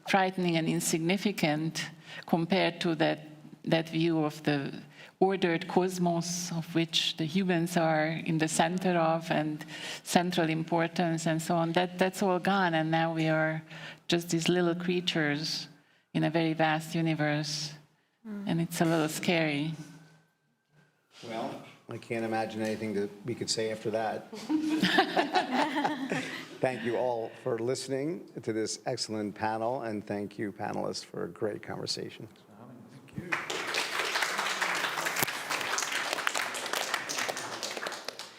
frightening and insignificant compared to that view of the ordered cosmos of which the humans are in the center of, and central importance and so on. That's all gone, and now we are just these little creatures in a very vast universe, and it's a little scary. Well, I can't imagine anything that we could say after that. Thank you all for listening to this excellent panel, and thank you, panelists, for a great conversation. Thank you.